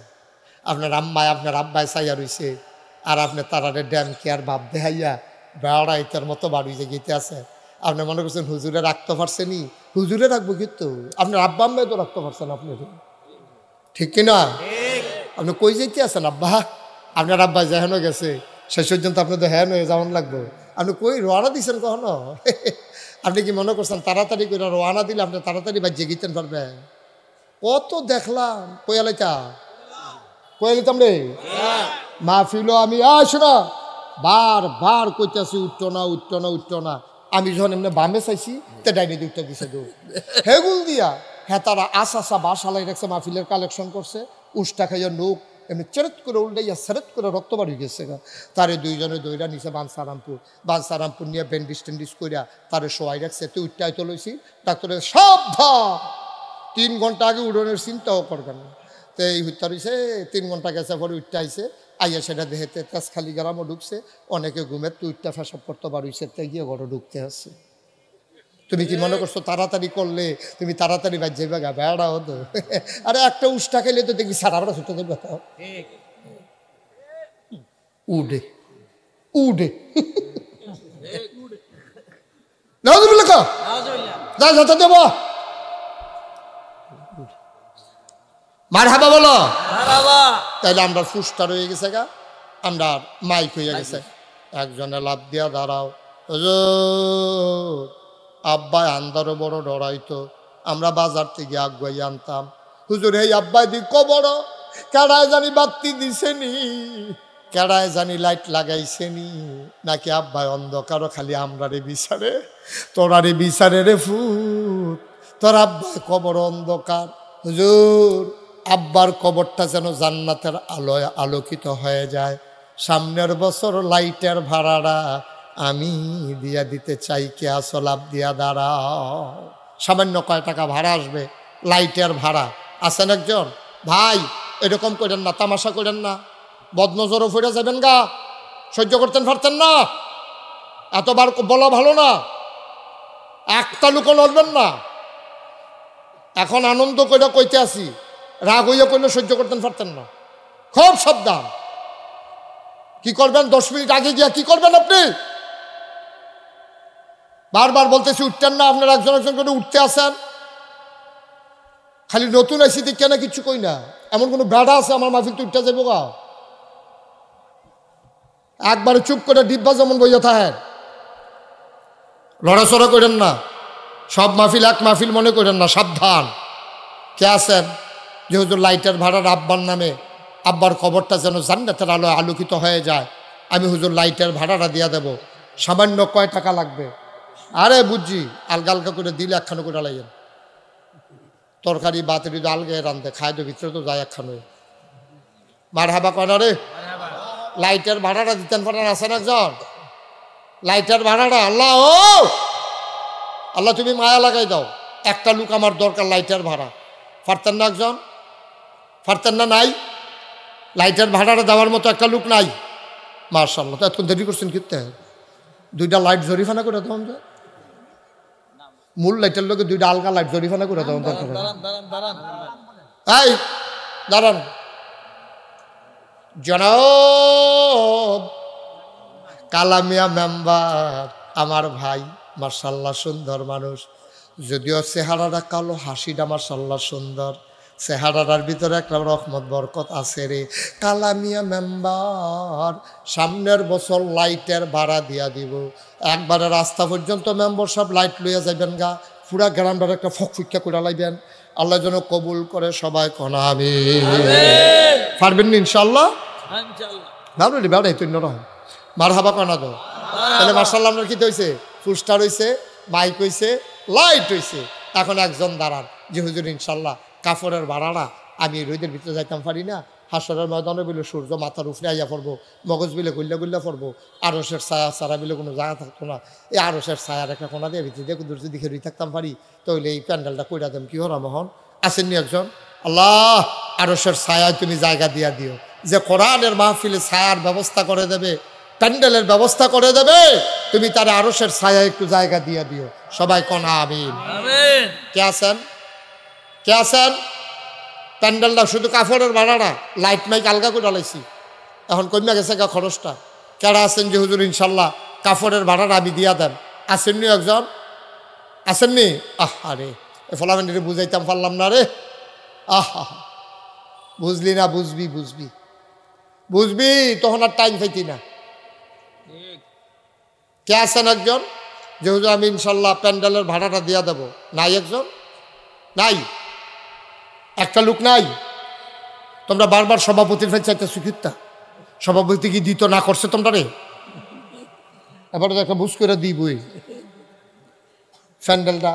আপনার আব্বায় চাইয়া রইছে, আর আপনি তারারে ড্যাম কি আর ভাব দেখাইয়া বেড়াইতার মতো বাড়ি যে গীতে আছে। আপনি মনে করছেন হুজুরে রাখতে পারছেনি, হুজুরে রাখবো, কিন্তু আপনার আব্বা আম্মায় তো রাখতে পারছেন আপনি, ঠিক কিনা? আপনি কই যেতে আছেন? আব্বা, আপনার আব্বা যেহেন গেছে শেষ পর্যন্ত আপনি তো হ্যান হয়ে যাওয়ান লাগবো। আপনি কই রোয়ানা দিচ্ছেন কখনো? আপনি কি মনে করছেন তাড়াতাড়ি করে রোয়ানা দিলে আপনি তাড়াতাড়ি বাজিয়ে গিতেন পারবেন? কত দেখলাম কয়ালিতাম রে মাহফিল। আমি শোনা বার কইতেছি উঠতো না। আমি যখন এমনি বামে চাইছি তে ডাইনি দুইটা দিছে দৌ হেগুল দিয়া। হ্যাঁ, তারা আসা বাসালাই রাখছে, মাহফিলের কালেকশন করছে। উষ্টা খাইয়া নোক এমনি চেরত করে উল্টাইয়া সেরেত করে রক্ত বাড়ি গেছে। তারে 2 জনে দইরা নিছে বানসারামপুর নিয়ে ব্যান্ডিজ করিয়া তারে শোয়াই রাখছে। তুই উঠটাই তো লইছি, ডাক্তারের সাবধান, 3 ঘন্টা আগে উড়নের চিন্তাও করবেন না। তো এই হত্যা রয়েছে, 3 ঘন্টা গেছে, পরে উঠতে আইসে, আইয়া সেটা দেহেতে তেজখালি গ্রামও ঢুকছে। অনেকে ঘুমের তুই উঠটা ফেসব করতে পারছে, তে গিয়ে ঘরে ঢুকতে আসছে। তুমি কি মনে করছো তাড়াতাড়ি করলে তুমি তাড়াতাড়ি বাজে বেগা বেড়া হতো? আরে একটা উষ্টা খেলে তো দেখবি সারা বেড়া ছুটে দেবে, উডে দেব মারহাবা বলো। তাইলে আমরা ফুসটা রয়ে গেছে গা, আমরা মাইক হইয়া গেছে। একজনে লাভ দিয়া দাঁড়াও, আব্বাই আন্দারও বড় ডরাইতো। আমরা বাজার থেকে আগুয়াই আনতাম, হুজুর এই আব্বাই দি কবর কেডায় জানি বাতি দিছেনি, কেডায় জানি লাইট লাগাইছেনি, নাকি আব্বাই অন্ধকারও খালি আমরারে বিচারে, তোরারে বিচারে রে ফুট, তোর আব্বাই কবর অন্ধকার। হুজুর আব্বার কবরটা যেন জান্নাতের আলোয় আলোকিত হয়ে যায়। সামনের বছর লাইটের ভাড়াটা আমি দিয়া দিতে চাই, কে আসো লাভ দিয়া দাঁড়াও। সামান্য কয় টাকা ভাড়া আসবে, লাইটের ভাড়া। আছেন একজন ভাই, এরকম করেন না, তামাশা করেন না, বদনজরও ফিরে যাবেন গা, সহ্য করতেন পারতেন না, এতবার বলা ভালো না, একটা লুকো লড়বেন না। এখন আনন্দ করে কইতে আসি, রাগ হইয়া কইলে সহ্য করতেন পারতেন না, খুব সাবধান। কি করবেন 10 মিনিট আগে গিয়া কি করবেন আপনি? বারবার বলতেছি উঠতেন না, আপনারা একজন একজন করে উঠতে আসেন। খালি নতুন আইসি দেখে না কিচ্ছু কই না, এমন কোনো বেড়া আছে আমার মাহফিল তো উঠতে যাবো গা? একবারে চুপ করে ডিব্বা যেমন বইয়া থাকেন, লড়াচড়া করেন না। সব মাহফিল এক মাহফিল মনে করেন না, সাবধান। কে আছেন যে হুজুর লাইটের ভাড়ার আব্বার নামে, আব্বার কবরটা যেন জান্নাতের আলো আলোকিত হয়ে যায়, আমি হুজুর লাইটের ভাড়াটা দিয়া দেব, সামান্য কয় টাকা লাগবে? আরে বুঝছি, আলগা আলগা করে দিলে একখানো করে লাগেন, তরকারি বাতে যদি আলগে রান্ধে খায় তো ভিতরে তো যায় একখানো। মার হাবা কয়না রে, লাইটের ভাড়াটা দিতেন পারেন? আছেন একজন? লাইটের ভাড়াটা আল্লাহ, ও আল্লাহ তুমি মায়া লাগাই দাও, একটা লোক আমার দরকার লাইটের ভাড়া। পারতেন না একজন? পারতেন না? নাই লাইটের ভাড়াটা দেওয়ার মতো একটা লোক নাই? মার্শাল্লাহ, তো এতক্ষণ দেরি করছেন কিনতে, 2টা লাইট জরিফানা করে দেওয়া যায়, মূল লাইটের লোকে 2টা আলগা লাইট জরিফানা করে দেওয়া দরকার। এই দাঁড়ান, জনাব কালামিয়া মেম্বার আমার ভাই, মার্শাল্লাহ সুন্দর মানুষ, যদিও চেহারাটা কালো, হাসিটা মার্শাল্লাহ সুন্দর, চেহারাটার ভিতরে একটা রহমত বরকত আছে রে। কালামিয়া মেম্বার সামনের বছর লাইটের ভাড়া দিয়া দিব, একবারে রাস্তা পর্যন্ত মেম্বার সব লাইট লইয়া যাবেন গা, পুরা গ্রামটার একটা ফকফিকা করে লাইবেন। আল্লাহ যেন কবুল করে, সবাই কনা আমি পারবেন না ইনশাল্লাহ? ভাবলি বেড়াই তুই নরম মার হাবা কনা দো। তাহলে মার্শাল্লাহ আপনার কি হয়েছে? পোস্টার হয়েছে, মাইক হয়েছে, লাইট হয়েছে। এখন একজন দাঁড়ান যে হুজুর ইনশাল্লাহ কাপড়ের ভাড়াটা আমি রোদের ভিতরে যাইতাম পারি না, হাসরের ময়দানে বলে সূর্য মাথার উপরে আইয়া পড়বো, মগজ বিলে গুল্লা গুল্লা পড়বো, আরসের ছায়া ছাড়া বিলে কোনো জায়গা থাকতো না, এই আরসের ছায়ার একটা কোনা দিয়ে ভিতরে দিয়ে দূর যদি খেয়ে থাকতাম পারি, তাহলে এই প্যান্ডেলটা কইরা দেম কি হরা মোহন। আসেননি একজন? আল্লাহ আরসের ছায়ায় তুমি জায়গা দিয়া দিও, যে কোরআনের মাহফিলে ছায়ার ব্যবস্থা করে দেবে, প্যান্ডেলের ব্যবস্থা করে দেবে, তুমি তার আরসের ছায়া একটু জায়গা দিয়ে দিও। সবাই কনা আমিন। কে আছেন? কে আছেন? প্যান্ডেলটা শুধু কাপড়ের ভাড়াটা, লাইট মাইক আলগা করে লাইছি, এখন কমে গেছে গা খরচটা। কেডা আছেন যে হুজুর ইনশাল্লাহ কাপড়ের ভাড়াটা আমি দিয়া দেন? আসেননি একজন? আসেননি? আরে ফলাফেন্ডে বুঝাইতাম পারলাম না রে। আহা বুঝলি না? বুঝবি বুঝবি বুঝবি, তখন আর টাইম পাইতি না। কে আছেন একজন যে হুজুর আমি ইনশাল্লাহ প্যান্ডেলের ভাড়াটা দিয়া দেব? নাই একজন? নাই, একটা লোক নাই। তোমরা বারবার সভাপতির ভাই চাইতে সুখিতা, সভাপতি কি দিত না করছে তোমরা রে? এবার একটা বুঝ করে দিবই প্যান্ডেলটা